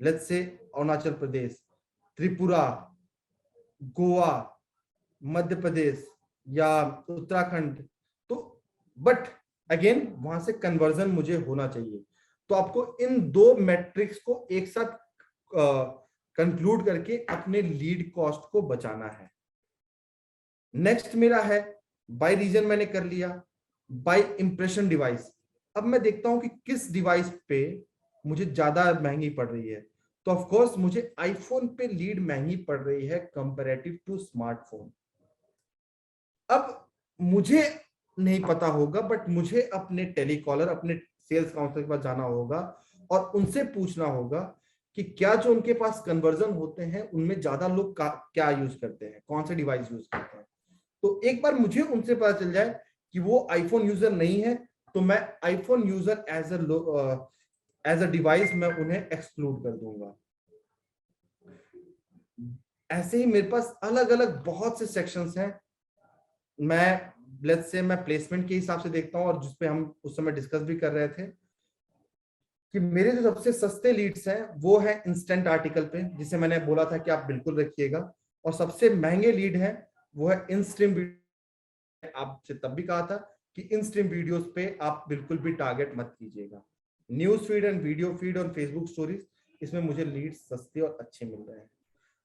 लेट्स से अरुणाचल प्रदेश, त्रिपुरा, गोवा, मध्य प्रदेश या उत्तराखंड। तो बट अगेन वहां से कन्वर्जन मुझे होना चाहिए। तो आपको इन 2 मैट्रिक्स को एक साथ कंक्लूड करके अपने लीड कॉस्ट को बचाना है। नेक्स्ट मेरा है बाय रीजन, मैंने कर लिया। बाय इंप्रेशन डिवाइस, अब मैं देखता हूं कि किस डिवाइस पे मुझे ज्यादा महंगी पड़ रही है। तो ऑफ कोर्स मुझे आईफोन पे लीड महंगी पड़ रही है कंपैरेटिव टू स्मार्टफोन। अब मुझे नहीं पता होगा, बट मुझे अपने टेलीकॉलर, अपने सेल्स काउंसलर के पास जाना होगा और उनसे पूछना होगा कि क्या जो उनके पास कन्वर्जन होते हैं उनमें ज्यादा लोग क्या यूज करते हैं, कौन से डिवाइस यूज करते हैं। तो एक बार मुझे उनसे पता चल जाए कि वो आईफोन यूजर नहीं है, तो मैं iPhone user as a device मैं उन्हें एक्सक्लूड कर दूंगा। ऐसे ही मेरे पास अलग अलग बहुत से सेक्शंस हैं। मैं लेट्स से मैं प्लेसमेंट के हिसाब से देखता हूं, और जिसपे हम उस समय डिस्कस भी कर रहे थे कि मेरे जो सबसे सस्ते लीड्स हैं वो है इंस्टेंट आर्टिकल पे, जिसे मैंने बोला था कि आप बिल्कुल रखिएगा। और सबसे महंगे लीड है वो है इन स्ट्रीम। आपसे तब भी कहा था कि इन स्ट्रीम वीडियोस पे आप बिल्कुल भी टारगेट मत कीजिएगा। News feed and video feed और फेसबुक स्टोरीज, इसमें मुझे लीड्स सस्ते और अच्छे मिल रहे हैं।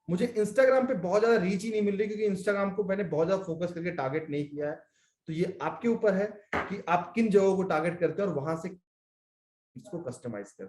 मुझे इंस्टाग्राम पे बहुत ज्यादा रीच ही नहीं मिल रही, क्योंकि इंस्टाग्राम को मैंने बहुत ज्यादा फोकस करके टारगेट नहीं किया है। तो ये आपके ऊपर है कि आप किन जगहों को टारगेट करते हैं और वहां से इसको कस्टमाइज करते हैं।